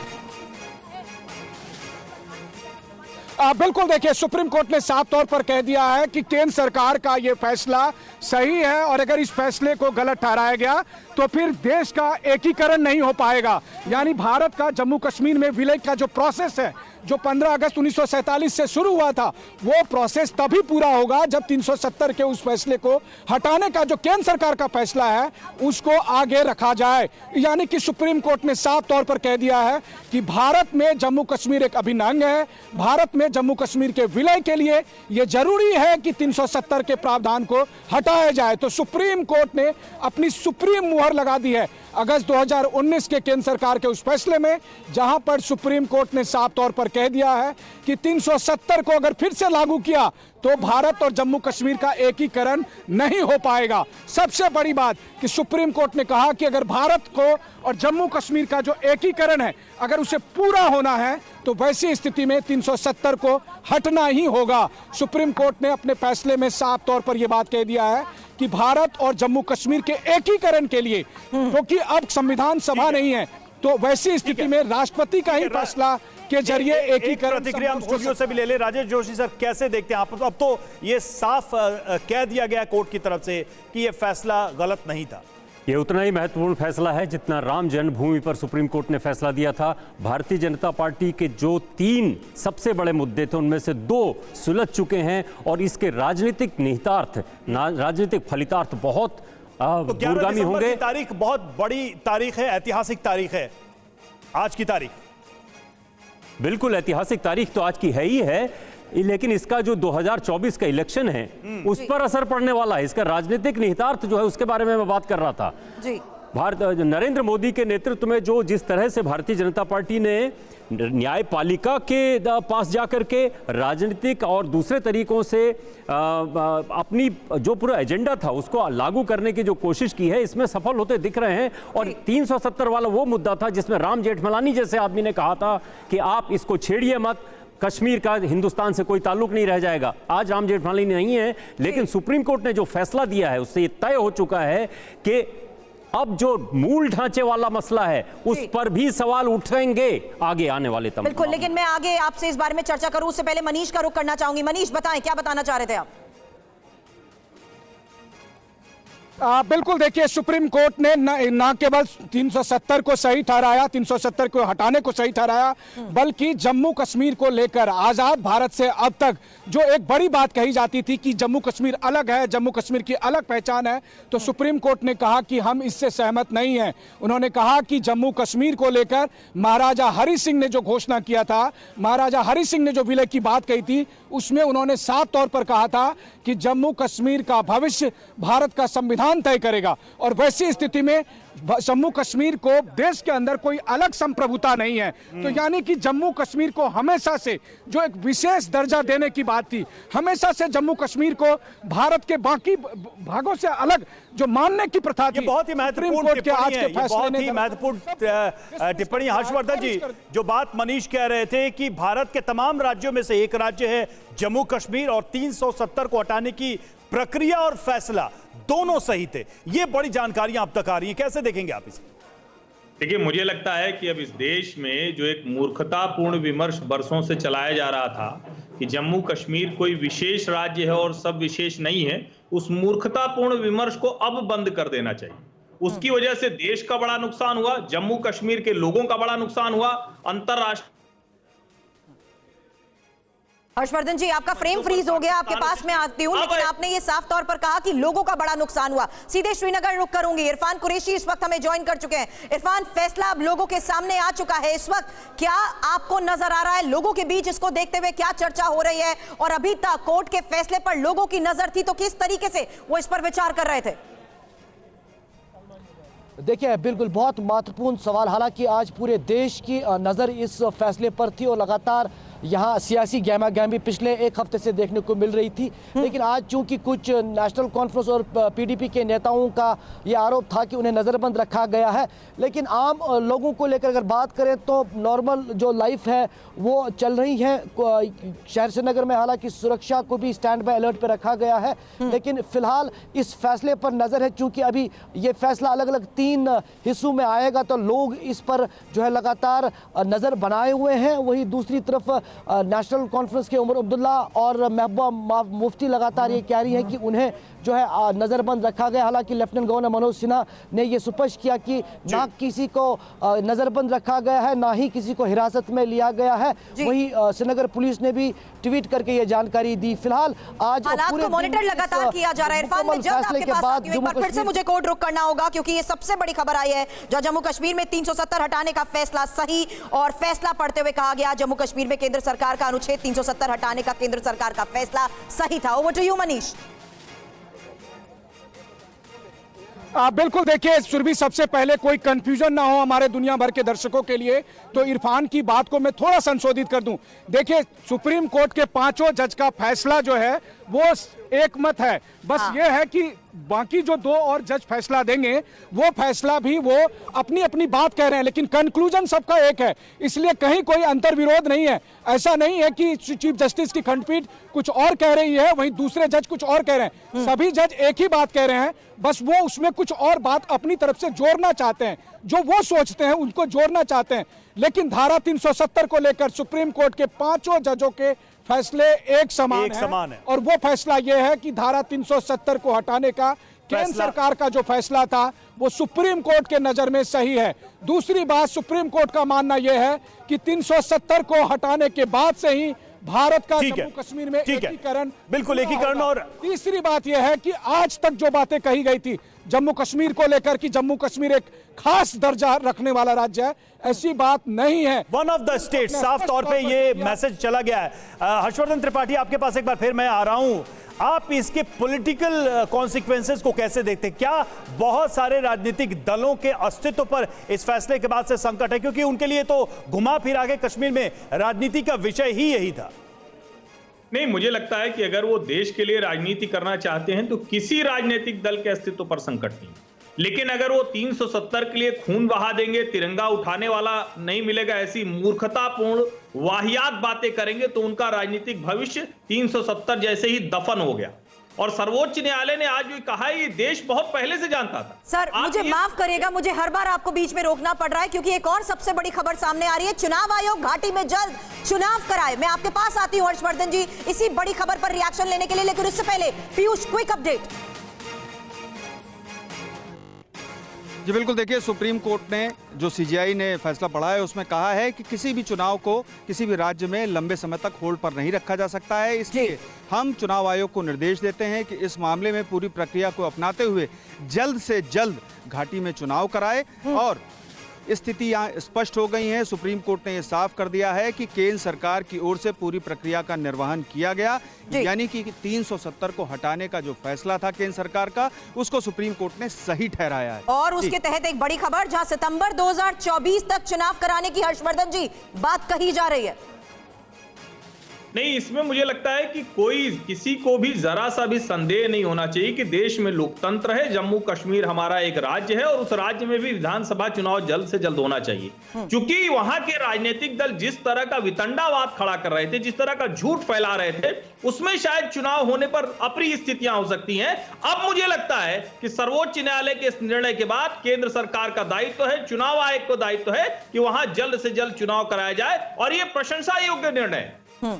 बिल्कुल, देखिए सुप्रीम कोर्ट ने साफ तौर पर कह दिया है कि केंद्र सरकार का यह फैसला सही है और अगर इस फैसले को गलत ठहराया गया तो फिर देश का एकीकरण नहीं हो पाएगा। यानी भारत का जम्मू कश्मीर में विलय का जो प्रोसेस है, जो 15 अगस्त 1947 से शुरू हुआ था, वो प्रोसेस तभी पूरा होगा जब 370 के उस फैसले को हटाने का जो केंद्र सरकार का फैसला है उसको आगे रखा जाए। यानी कि सुप्रीम कोर्ट ने साफ तौर पर कह दिया है कि भारत में जम्मू कश्मीर एक अभिन्न अंग है। भारत में जम्मू कश्मीर के विलय के लिए यह जरूरी है कि 370 के प्रावधान को हटाया जाए। तो सुप्रीम कोर्ट ने अपनी सुप्रीम मुहर लगा दी है अगस्त 2019 के केंद्र सरकार के उस फैसले में, जहां पर सुप्रीम कोर्ट ने साफ तौर पर कह दिया है कि 370 को अगर फिर से लागू किया तो भारत और जम्मू कश्मीर का एकीकरण नहीं हो पाएगा। सबसे बड़ी बात कि सुप्रीम कोर्ट ने कहा कि अगर भारत को और जम्मू कश्मीर का जो एकीकरण है, अगर उसे पूरा होना है तो वैसी स्थिति में 370 को हटना ही होगा। सुप्रीम कोर्ट ने अपने फैसले में साफ तौर पर यह बात कह दिया है कि भारत और जम्मू कश्मीर के एकीकरण के लिए, क्योंकि अब संविधान सभा नहीं है, तो वैसी स्थिति में राष्ट्रपति का ही फैसला के जरिए एकीकरण। प्रतिक्रिया हम स्टूडियो से भी ले ले। राजेश जोशी सर, कैसे देखते हैं आप? अब तो ये साफ कह दिया गया कोर्ट की तरफ से कि ये फैसला गलत नहीं था। ये उतना ही महत्वपूर्ण फैसला है जितना राम जन्मभूमि पर सुप्रीम कोर्ट ने फैसला दिया था। भारतीय जनता पार्टी के जो 3 सबसे बड़े मुद्दे थे उनमें से 2 सुलझ चुके हैं और इसके राजनीतिक निहितार्थ, राजनीतिक फलितार्थ बहुत दूरगामी होंगे। तारीख बहुत बड़ी तारीख है, ऐतिहासिक तारीख है आज की तारीख। बिल्कुल ऐतिहासिक तारीख तो आज की है ही है, लेकिन इसका जो 2024 का इलेक्शन है उस पर असर पड़ने वाला है। इसका राजनीतिक निहितार्थ जो है उसके बारे में मैं बात कर रहा था। जी। नरेंद्र मोदी के नेतृत्व में जो जिस तरह से भारतीय जनता पार्टी ने न्यायपालिका के पास जाकर के राजनीतिक और दूसरे तरीकों से अपनी जो पूरा एजेंडा था उसको लागू करने की जो कोशिश की है, इसमें सफल होते दिख रहे हैं। और 370 वाला वो मुद्दा था जिसमें राम जेठमलानी जैसे आदमी ने कहा था कि आप इसको छेड़िए मत, कश्मीर का हिंदुस्तान से कोई ताल्लुक नहीं रह जाएगा। आज राम जेठमलानी नहीं है, लेकिन सुप्रीम कोर्ट ने जो फैसला दिया है उससे ये तय हो चुका है कि अब जो मूल ढांचे वाला मसला है उस पर भी सवाल उठेंगे आगे आने वाले तमाम। बिल्कुल, लेकिन मैं आगे आपसे इस बारे में चर्चा करूं उससे पहले मनीष का रुख करना चाहूंगी। मनीष बताएं, क्या बताना चाह रहे थे आप? बिल्कुल, देखिए सुप्रीम कोर्ट ने न केवल 370 को सही ठहराया, 370 को हटाने को सही ठहराया, बल्कि जम्मू कश्मीर को लेकर आजाद भारत से अब तक जो एक बड़ी बात कही जाती थी कि जम्मू कश्मीर अलग है, जम्मू कश्मीर की अलग पहचान है, तो सुप्रीम कोर्ट ने कहा कि हम इससे सहमत नहीं हैं। उन्होंने कहा कि जम्मू कश्मीर को लेकर महाराजा हरि सिंह ने जो घोषणा किया था, महाराजा हरि सिंह ने जो विलय की बात कही थी, उसमें उन्होंने साफ तौर पर कहा था कि जम्मू कश्मीर का भविष्य भारत का संविधान तय करेगा। और वैसी स्थिति में जम्मू कश्मीर को देश के अंदर कोई अलग संप्रभुता नहीं है। तो यानी कि जम्मू कश्मीर को हमेशा से जो एक विशेष दर्जा देने की बात थी, हमेशा से जम्मू कश्मीर को भारत के बाकी भागों से अलग जो मानने की प्रथा थी। ये बहुत ही महत्वपूर्ण टिप्पणी हर्षवर्धन जी। जो बात मनीष कह रहे थे कि भारत के तमाम राज्यों में से एक राज्य है जम्मू कश्मीर और 370 को हटाने की प्रक्रिया और फैसला दोनों सही थे, ये बड़ी जानकारियां अब तक आ रही हैं, कैसे देखेंगे आप इसे? देखिए, मुझे लगता है कि अब इस देश में जो एक मूर्खतापूर्ण विमर्श बरसों से चलाया जा रहा था कि जम्मू कश्मीर कोई विशेष राज्य है और सब विशेष नहीं है, उस मूर्खतापूर्ण विमर्श को अब बंद कर देना चाहिए। उसकी वजह से देश का बड़ा नुकसान हुआ, जम्मू कश्मीर के लोगों का बड़ा नुकसान हुआ, अंतरराष्ट्रीय हर्षवर्धन जी, आपका फ्रेम फ्रीज हो गया, आपके पास में आती हूं, लेकिन आपने ये साफ तौर पर कहा कि लोगों का बड़ा नुकसान हुआ। सीधे श्रीनगर रुक करूंगी। इरफान कुरैशी इस वक्त हमें ज्वाइन कर चुके हैं। इरफान, फैसला अब लोगों के सामने आ चुका है। इस वक्त क्या आपको नजर आ रहा है लोगों के बीच इसको देखते हुए क्या चर्चा हो रही है? और अभी तक कोर्ट के फैसले पर लोगों की नजर थी तो किस तरीके से वो इस पर विचार कर रहे थे? देखिए, बिल्कुल बहुत महत्वपूर्ण सवाल। हालांकि आज पूरे देश की नज़र इस फैसले पर थी और लगातार यहाँ सियासी गहमा गहमी पिछले एक हफ्ते से देखने को मिल रही थी, लेकिन आज चूंकि कुछ नेशनल कॉन्फ्रेंस और पीडीपी के नेताओं का ये आरोप था कि उन्हें नज़रबंद रखा गया है, लेकिन आम लोगों को लेकर अगर बात करें तो नॉर्मल जो लाइफ है वो चल रही है। शहर श्रीनगर में हालांकि सुरक्षा को भी स्टैंड बाय अलर्ट पर रखा गया है, लेकिन फिलहाल इस फैसले पर नज़र है। चूंकि अभी ये फैसला अलग अलग 3 हिस्सों में आएगा तो लोग इस पर जो है लगातार नज़र बनाए हुए हैं। वहीं दूसरी तरफ नेशनल कॉन्फ्रेंस के उमर अब्दुल्ला और महबूबा मुफ्ती लगातार ये कह रही हैं कि उन्हें जो है नज़रबंद रखा गया। हालांकि लेफ्टिनेंट गवर्नर मनोज सिन्हा ने ये स्पष्ट किया कि ना किसी को नज़रबंद रखा गया है, ना ही किसी को हिरासत में लिया गया है। वहीं श्रीनगर पुलिस ने भी ट्वीट करके ये जानकारी दी। फिलहाल आज पूरे मॉनिटर लगातार किया जा रहा है। इरफान, मैं जल्द आपके पास आती हूं, एक बार फिर से मुझे कोर्ट रुक करना होगा क्योंकि ये सबसे बड़ी खबर आई है जो जम्मू कश्मीर में 370 हटाने का फैसला सही, और फैसला पढ़ते हुए कहा गया जम्मू कश्मीर में केंद्र सरकार का अनुच्छेद 370 हटाने का केंद्र सरकार का फैसला सही था। Over to you Manish. बिल्कुल, देखिए सुरभि, सबसे पहले कोई कंफ्यूजन ना हो हमारे दुनिया भर के दर्शकों के लिए, तो इरफान की बात को मैं थोड़ा संशोधित कर दूं। देखिए, सुप्रीम कोर्ट के 5 जज का फैसला जो है वो एक मत है। बस ये है कि बाकी जो 2 और जज फैसला देंगे वो फैसला भी वो अपनी अपनी बात कह रहे हैं, लेकिन कंक्लूजन सबका एक है, इसलिए कहीं कोई अंतर विरोध नहीं है। ऐसा नहीं है कि चीफ जस्टिस की खंडपीठ कुछ और कह रही है वहीं दूसरे जज कुछ और कह रहे हैं। सभी जज एक ही बात कह रहे हैं, बस वो उसमें कुछ और बात अपनी तरफ से जोड़ना चाहते हैं, जो वो सोचते हैं उनको जोड़ना चाहते हैं। लेकिन धारा 370 को लेकर सुप्रीम कोर्ट के 5 जजों के फैसले एक समान है। और वो फैसला यह है कि धारा 370 को हटाने का केंद्र सरकार का जो फैसला था वो सुप्रीम कोर्ट के नजर में सही है। दूसरी बात, सुप्रीम कोर्ट का मानना यह है कि 370 को हटाने के बाद से ही भारत का जम्मू कश्मीर में एकीकरण, बिल्कुल एकीकरण। और तीसरी बात यह है कि आज तक जो बातें कही गई थी जम्मू कश्मीर को लेकर कि जम्मू कश्मीर एक खास दर्जा रखने वाला राज्य है, ऐसी बात नहीं है। वन ऑफ द स्टेट, साफ तौर पे ये मैसेज चला गया है। हर्षवर्धन त्रिपाठी, आपके पास एक बार फिर मैं आ रहा हूं। आप इसके पॉलिटिकल कॉन्सिक्वेंसेस को कैसे देखते हैं? क्या बहुत सारे राजनीतिक दलों के अस्तित्व पर इस फैसले के बाद से संकट है, क्योंकि उनके लिए तो घुमा फिरा के कश्मीर में राजनीति का विषय ही यही था? नहीं, मुझे लगता है कि अगर वो देश के लिए राजनीति करना चाहते हैं तो किसी राजनीतिक दल के अस्तित्व पर संकट नहीं, लेकिन अगर वो 370 के लिए खून बहा देंगे, तिरंगा उठाने वाला नहीं मिलेगा, ऐसी मूर्खतापूर्ण वाहियात बातें करेंगे तो उनका राजनीतिक भविष्य 370 जैसे ही दफन हो गया। और सर्वोच्च न्यायालय ने आज भी कहा है ये देश बहुत पहले से जानता था। सर, मुझे माफ करिएगा, मुझे हर बार आपको बीच में रोकना पड़ रहा है क्योंकि एक और सबसे बड़ी खबर सामने आ रही है। चुनाव आयोग घाटी में जल्द चुनाव कराए। मैं आपके पास आती हूं हर्षवर्धन जी इसी बड़ी खबर पर रिएक्शन लेने के लिए, लेकिन उससे पहले पीयूष, क्विक अपडेट। जी बिल्कुल, देखिए सुप्रीम कोर्ट ने जो सीजीआई ने फैसला पढ़ा है उसमें कहा है कि किसी भी चुनाव को किसी भी राज्य में लंबे समय तक होल्ड पर नहीं रखा जा सकता है। इसलिए हम चुनाव आयोग को निर्देश देते हैं कि इस मामले में पूरी प्रक्रिया को अपनाते हुए जल्द से जल्द घाटी में चुनाव कराए। और स्थिति यहाँ स्पष्ट हो गई है। सुप्रीम कोर्ट ने यह साफ कर दिया है कि केंद्र सरकार की ओर से पूरी प्रक्रिया का निर्वहन किया गया, यानी कि 370 को हटाने का जो फैसला था केंद्र सरकार का, उसको सुप्रीम कोर्ट ने सही ठहराया है। और उसके तहत एक बड़ी खबर, जहां सितंबर 2024 तक चुनाव कराने की हर्षवर्धन जी बात कही जा रही है। नहीं, इसमें मुझे लगता है कि किसी को भी जरा सा भी संदेह नहीं होना चाहिए कि देश में लोकतंत्र है, जम्मू कश्मीर हमारा एक राज्य है और उस राज्य में भी विधानसभा चुनाव जल्द से जल्द होना चाहिए। क्योंकि वहां के राजनीतिक दल जिस तरह का वितंडावाद खड़ा कर रहे थे, जिस तरह का झूठ फैला रहे थे, उसमें शायद चुनाव होने पर अप्रिय स्थितियां हो सकती हैं। अब मुझे लगता है कि सर्वोच्च न्यायालय के इस निर्णय के बाद केंद्र सरकार का दायित्व है, चुनाव आयोग को दायित्व है कि वहां जल्द से जल्द चुनाव कराया जाए, और यह प्रशंसा योग्य निर्णय है।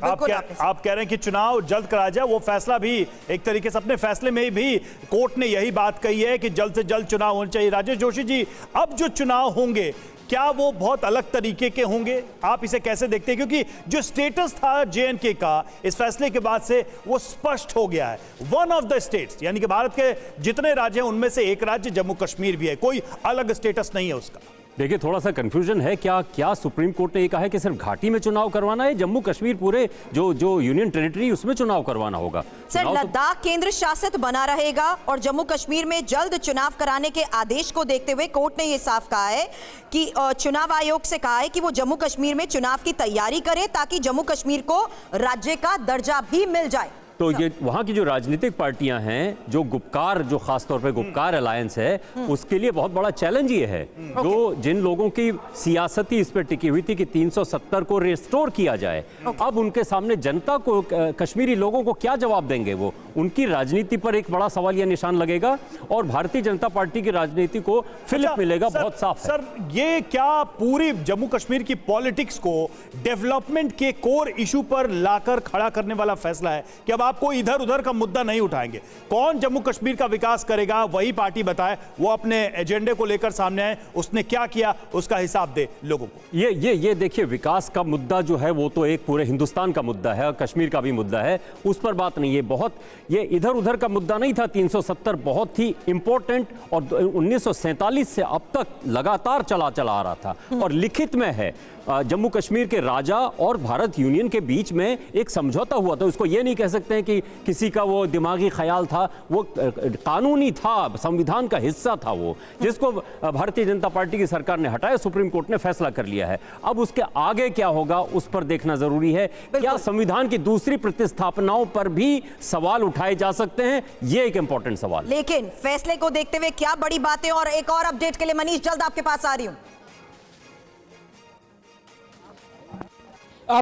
बिल्कुल आप कह रहे हैं कि चुनाव जल्द कराया जाए, वो फैसला भी एक तरीके से अपने फैसले में भी कोर्ट ने यही बात कही है कि जल्द से जल्द चुनाव होने चाहिए। राजेश जोशी जी, अब जो चुनाव होंगे क्या वो बहुत अलग तरीके के होंगे? आप इसे कैसे देखते हैं? क्योंकि जो स्टेटस था JNK का इस फैसले के बाद से वो स्पष्ट हो गया है। वन ऑफ द स्टेट्स, यानी कि भारत के जितने राज्य हैं उनमें से एक राज्य जम्मू कश्मीर भी है, कोई अलग स्टेटस नहीं है उसका। देखिए, थोड़ा सा कंफ्यूजन है। क्या सुप्रीम कोर्ट ने ये कहा है कि सिर्फ घाटी में चुनाव करवाना है? जम्मू कश्मीर पूरे जो यूनियन टेरिटरी उसमें चुनाव करवाना होगा? सर, लद्दाख केंद्र शासित बना रहेगा और जम्मू कश्मीर में जल्द चुनाव कराने के आदेश को देखते हुए कोर्ट ने यह साफ कहा है कि चुनाव आयोग से कहा है कि वो जम्मू कश्मीर में चुनाव की तैयारी करे ताकि जम्मू कश्मीर को राज्य का दर्जा भी मिल जाए। तो ये वहां की जो राजनीतिक पार्टियां हैं, जो गुपकार, जो खासतौर पे गुपकार अलायंस है, उसके लिए बहुत बड़ा चैलेंज ये है। जो जिन लोगों की सियासती इस पे टिकी हुई थी कि 370 को रिस्टोर किया जाए, अब उनके सामने जनता को, कश्मीरी लोगों को क्या जवाब देंगे? वो उनकी राजनीति पर एक बड़ा सवालिया निशान लगेगा और भारतीय जनता पार्टी की राजनीति को फिलिप मिलेगा। बहुत साफ है। सर, ये क्या पूरी जम्मू कश्मीर की पॉलिटिक्स को डेवलपमेंट के कोर इशू पर लाकर खड़ा करने वाला फैसला है कि अब आपको इधर उधर का मुद्दा नहीं उठाएंगे? कौन जम्मू कश्मीर का विकास करेगा वही पार्टी बताए, वो अपने एजेंडे को लेकर सामने आए, उसने क्या किया उसका हिसाब दे लोगों को। ये देखिए, विकास का मुद्दा जो है वो तो एक पूरे हिंदुस्तान का मुद्दा है, कश्मीर का भी मुद्दा है, उस पर बात नहीं है। ये इधर उधर का मुद्दा नहीं था। 370 बहुत ही इंपॉर्टेंट और 1947 से अब तक लगातार चला आ रहा था और लिखित में है। जम्मू कश्मीर के राजा और भारत यूनियन के बीच में एक समझौता हुआ था। उसको ये नहीं कह सकते हैं कि किसी का वो दिमागी ख्याल था, वो कानूनी था, संविधान का हिस्सा था वो, जिसको भारतीय जनता पार्टी की सरकार ने हटाया। सुप्रीम कोर्ट ने फैसला कर लिया है। अब उसके आगे क्या होगा उस पर देखना जरूरी है। क्या संविधान की दूसरी प्रतिस्थापनाओं पर भी सवाल उठाए जा सकते हैं? ये एक इंपॉर्टेंट सवाल। लेकिन फैसले को देखते हुए क्या बड़ी बातें, और एक और अपडेट के लिए मनीष जल्द आपके पास आ रही हूं।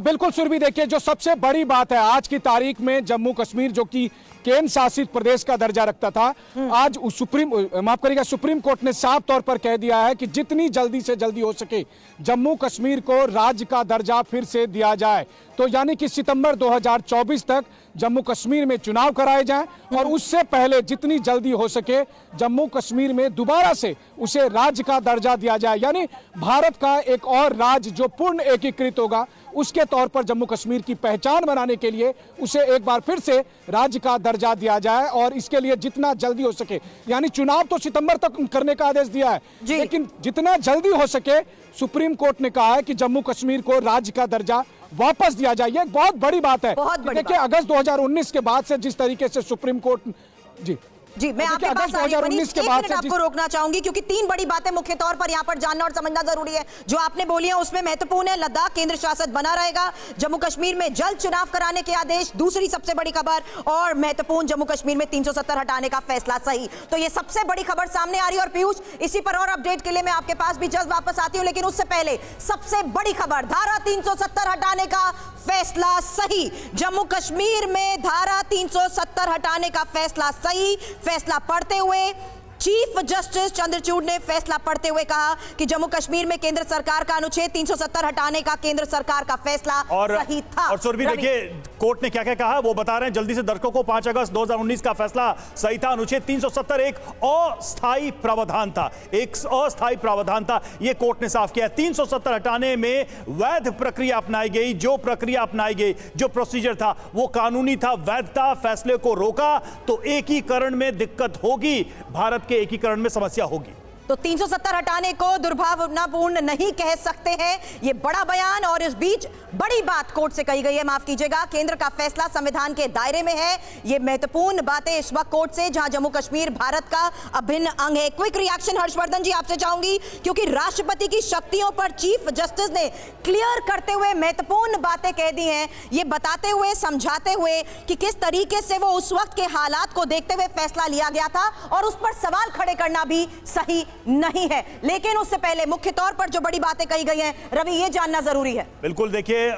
बिल्कुल सुरभि, देखिए जो सबसे बड़ी बात है आज की तारीख में, जम्मू कश्मीर जो कि केंद्र शासित प्रदेश का दर्जा रखता था, आज सुप्रीम कोर्ट ने साफ तौर पर कह दिया है कि जितनी जल्दी से जल्दी हो सके जम्मू कश्मीर को राज्य का दर्जा फिर से दिया जाए। तो यानी कि सितंबर 2024 तक जम्मू कश्मीर में चुनाव कराए जाएं और उससे पहले जितनी जल्दी हो सके जम्मू कश्मीर में दोबारा से उसे राज्य का दर्जा दिया जाए। यानी भारत का एक और राज्य जो पूर्ण एकीकृत होगा, उसके तौर पर जम्मू कश्मीर की पहचान बनाने के लिए उसे एक बार फिर से राज्य का दर्जा दिया जाए और इसके लिए जितना जल्दी हो सके, यानी चुनाव तो सितंबर तक करने का आदेश दिया है, लेकिन जितना जल्दी हो सके सुप्रीम कोर्ट ने कहा है कि जम्मू कश्मीर को राज्य का दर्जा वापस दिया जाए। ये एक बहुत बड़ी बात है। देखिए, अगस्त 2019 के बाद से जिस तरीके से सुप्रीम कोर्ट जी मैं आपके पास आ रही हूं, मनीष, एक मिनट आपको रोकना चाहूंगी क्योंकि तीन बड़ी बातें मुख्य तौर पर यहां पर जानना और समझना जरूरी है। जो आपने बोली है उसमें महत्वपूर्ण है, लद्दाख केंद्र शासित बना रहेगा, जम्मू कश्मीर में जल्द चुनाव कराने के आदेश, दूसरी सबसे बड़ी खबर, और महत्वपूर्ण जम्मू कश्मीर में 370 हटाने का फैसला सही। तो ये सबसे बड़ी खबर सामने आ रही है। और पीयूष, इसी पर और अपडेट के लिए मैं आपके पास भी जल्द वापस आती हूं, लेकिन उससे पहले सबसे बड़ी खबर, धारा 370 हटाने का फैसला सही। जम्मू कश्मीर में धारा 370 हटाने का फैसला सही। फैसला पढ़ते हुए चीफ जस्टिस चंद्रचूड़ ने फैसला पढ़ते हुए कहा कि जम्मू कश्मीर में केंद्र सरकार का अनुच्छेद 370 हटाने का केंद्र सरकार का फैसला सही था। और सुरभि, देखिए कोर्ट ने क्या कहा वो बता रहे हैं जल्दी से दर्शकों को। 5 अगस्त 2019 का फैसला सही था। अनुच्छेद 370 एक अस्थायी प्रावधान था, एक अस्थायी प्रावधान था, यह कोर्ट ने साफ किया। 370 हटाने में वैध प्रक्रिया अपनाई गई, जो प्रक्रिया अपनाई गई, जो प्रोसीजर था वो कानूनी था, वैधता। फैसले को रोका तो एकीकरण में दिक्कत होगी, भारत के एकीकरण में समस्या होगी। तो 370 हटाने को दुर्भावनापूर्ण नहीं कह सकते हैं, ये बड़ा बयान। और इस बीच बड़ी बात कोर्ट से कही गई है, माफ कीजिएगा, केंद्र का फैसला संविधान के दायरे में है। ये महत्वपूर्ण बातें इस वक्त कोर्ट से, जहां जम्मू कश्मीर भारत का अभिन्न अंग है। क्विक रिएक्शन हर्षवर्धन जी आपसे चाहूंगी, क्योंकि राष्ट्रपति की शक्तियों पर चीफ जस्टिस ने क्लियर करते हुए महत्वपूर्ण बातें कह दी हैं, ये बताते हुए, समझाते हुए कि किस तरीके से वो उस वक्त के हालात को देखते हुए फैसला लिया गया था और उस पर सवाल खड़े करना भी सही नहीं है। लेकिन उससे पहले मुख्य तौर पर जो बड़ी बातें कही गई हैं, रवि, ये जानना जरूरी है। बिल्कुल, देखिए,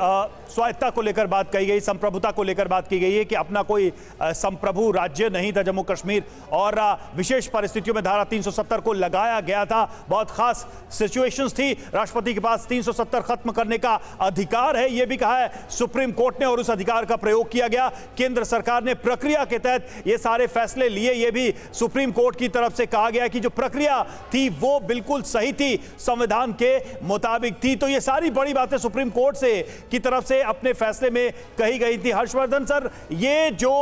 स्वायत्तता को लेकर बात कही गई, संप्रभुता को लेकर बात की गई है कि अपना कोई संप्रभु राज्य नहीं था जम्मू कश्मीर, और विशेष परिस्थितियों में धारा 370 को लगाया गया था। बहुत खास सिचुएशंस थी, राष्ट्रपति के पास 370 खत्म करने का अधिकार है, यह भी कहा है सुप्रीम कोर्ट ने, और उस अधिकार का प्रयोग किया गया। केंद्र सरकार ने प्रक्रिया के तहत ये सारे फैसले लिए, यह भी सुप्रीम कोर्ट की तरफ से कहा गया कि जो प्रक्रिया थी वो बिल्कुल सही थी, संविधान के मुताबिक थी। तो ये सारी बड़ी बातें सुप्रीम कोर्ट से की तरफ से अपने फैसले में कही गई थी। हर्षवर्धन सर, ये जो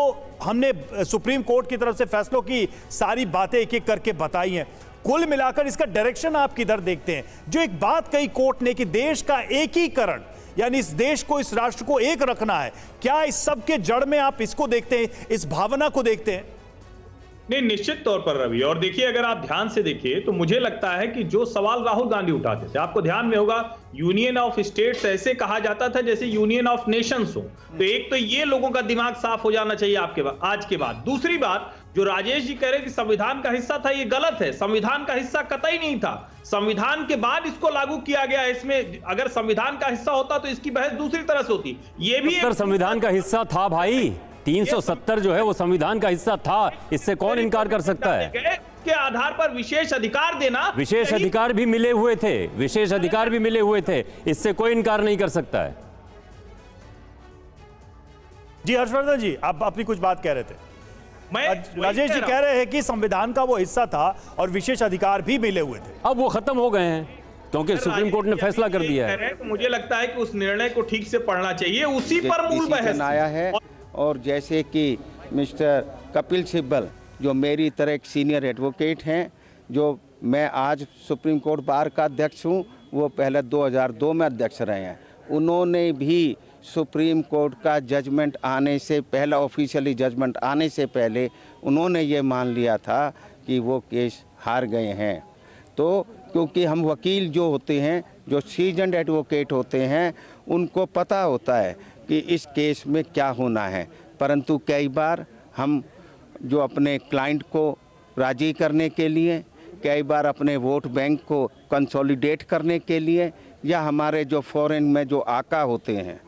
हमने सुप्रीम कोर्ट की तरफ से फैसलों की सारी बातें एक एक करके बताई हैं, कुल मिलाकर इसका डायरेक्शन आप किधर देखते हैं? जो एक बात कही कोर्ट ने कि देश का एकीकरण, यानी इस देश को, इस राष्ट्र को एक रखना है, क्या इस सब के जड़ में आप इसको देखते हैं, इस भावना को देखते हैं? नहीं, निश्चित तौर पर रवि, और देखिए अगर आप ध्यान से देखिए तो मुझे लगता है कि जो सवाल राहुल गांधी उठाते थे, आपको ध्यान में होगा यूनियन ऑफ स्टेट्स ऐसे कहा जाता था जैसे यूनियन ऑफ नेशंस हो। तो एक तो ये लोगों का दिमाग साफ हो जाना चाहिए आपके आज के बाद। दूसरी बात, जो राजेश जी कह रहे कि संविधान का हिस्सा था, ये गलत है। संविधान का हिस्सा कतई नहीं था, संविधान के बाद इसको लागू किया गया। इसमें अगर संविधान का हिस्सा होता तो इसकी बहस दूसरी तरह से होती। ये भी संविधान का हिस्सा था भाई, 370 जो है वो संविधान का हिस्सा था, इससे कौन इनकार कर सकता है? के आधार पर विशेष अधिकार देना, विशेष अधिकार भी मिले हुए थे, विशेष अधिकार भी मिले हुए थे, इससे कोई इनकार नहीं कर सकता है। जी हर्षवर्धन जी, आप अपनी कुछ बात कह रहे थे। राजेश जी कह रहे हैं कि संविधान का वो हिस्सा था और विशेष अधिकार भी मिले हुए थे, अब वो खत्म हो गए हैं क्योंकि सुप्रीम कोर्ट ने फैसला कर दिया है। तो मुझे लगता है कि उस निर्णय को ठीक से पढ़ना चाहिए, उसी पर मूल बहस आया है। और जैसे कि मिस्टर कपिल सिब्बल, जो मेरी तरह एक सीनियर एडवोकेट हैं, जो मैं आज सुप्रीम कोर्ट बार का अध्यक्ष हूं, वो पहले 2002 में अध्यक्ष रहे हैं। उन्होंने भी सुप्रीम कोर्ट का जजमेंट आने से पहले, ऑफिशियली जजमेंट आने से पहले, उन्होंने ये मान लिया था कि वो केस हार गए हैं। तो क्योंकि हम वकील जो होते हैं, जो सीजन्ड एडवोकेट होते हैं, उनको पता होता है कि इस केस में क्या होना है। परंतु कई बार हम जो अपने क्लाइंट को राजी करने के लिए, कई बार अपने वोट बैंक को कंसोलिडेट करने के लिए, या हमारे जो फॉरेन में जो आका होते हैं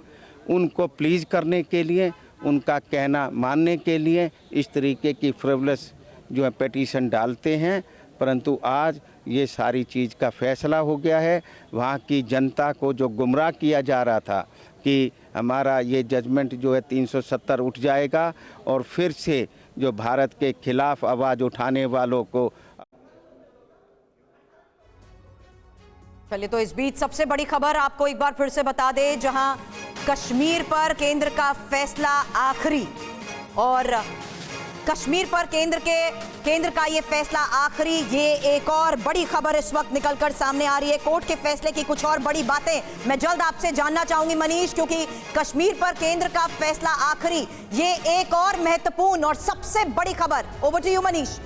उनको प्लीज़ करने के लिए, उनका कहना मानने के लिए इस तरीके की फ्रिवलेस जो है पिटीशन डालते हैं। परंतु आज ये सारी चीज़ का फैसला हो गया है। वहाँ की जनता को जो गुमराह किया जा रहा था कि हमारा ये जजमेंट जो है 370 उठ जाएगा और फिर से जो भारत के खिलाफ आवाज़ उठाने वालों को। चलिए, तो इस बीच सबसे बड़ी खबर आपको एक बार फिर से बता दें, जहां कश्मीर पर केंद्र का फैसला आखिरी, और कश्मीर पर केंद्र का ये फैसला आखिरी, ये एक और बड़ी खबर इस वक्त निकलकर सामने आ रही है। कोर्ट के फैसले की कुछ और बड़ी बातें मैं जल्द आपसे जानना चाहूंगी मनीष, क्योंकि कश्मीर पर केंद्र का फैसला आखिरी, ये एक और महत्वपूर्ण और सबसे बड़ी खबर। Over to you Manish.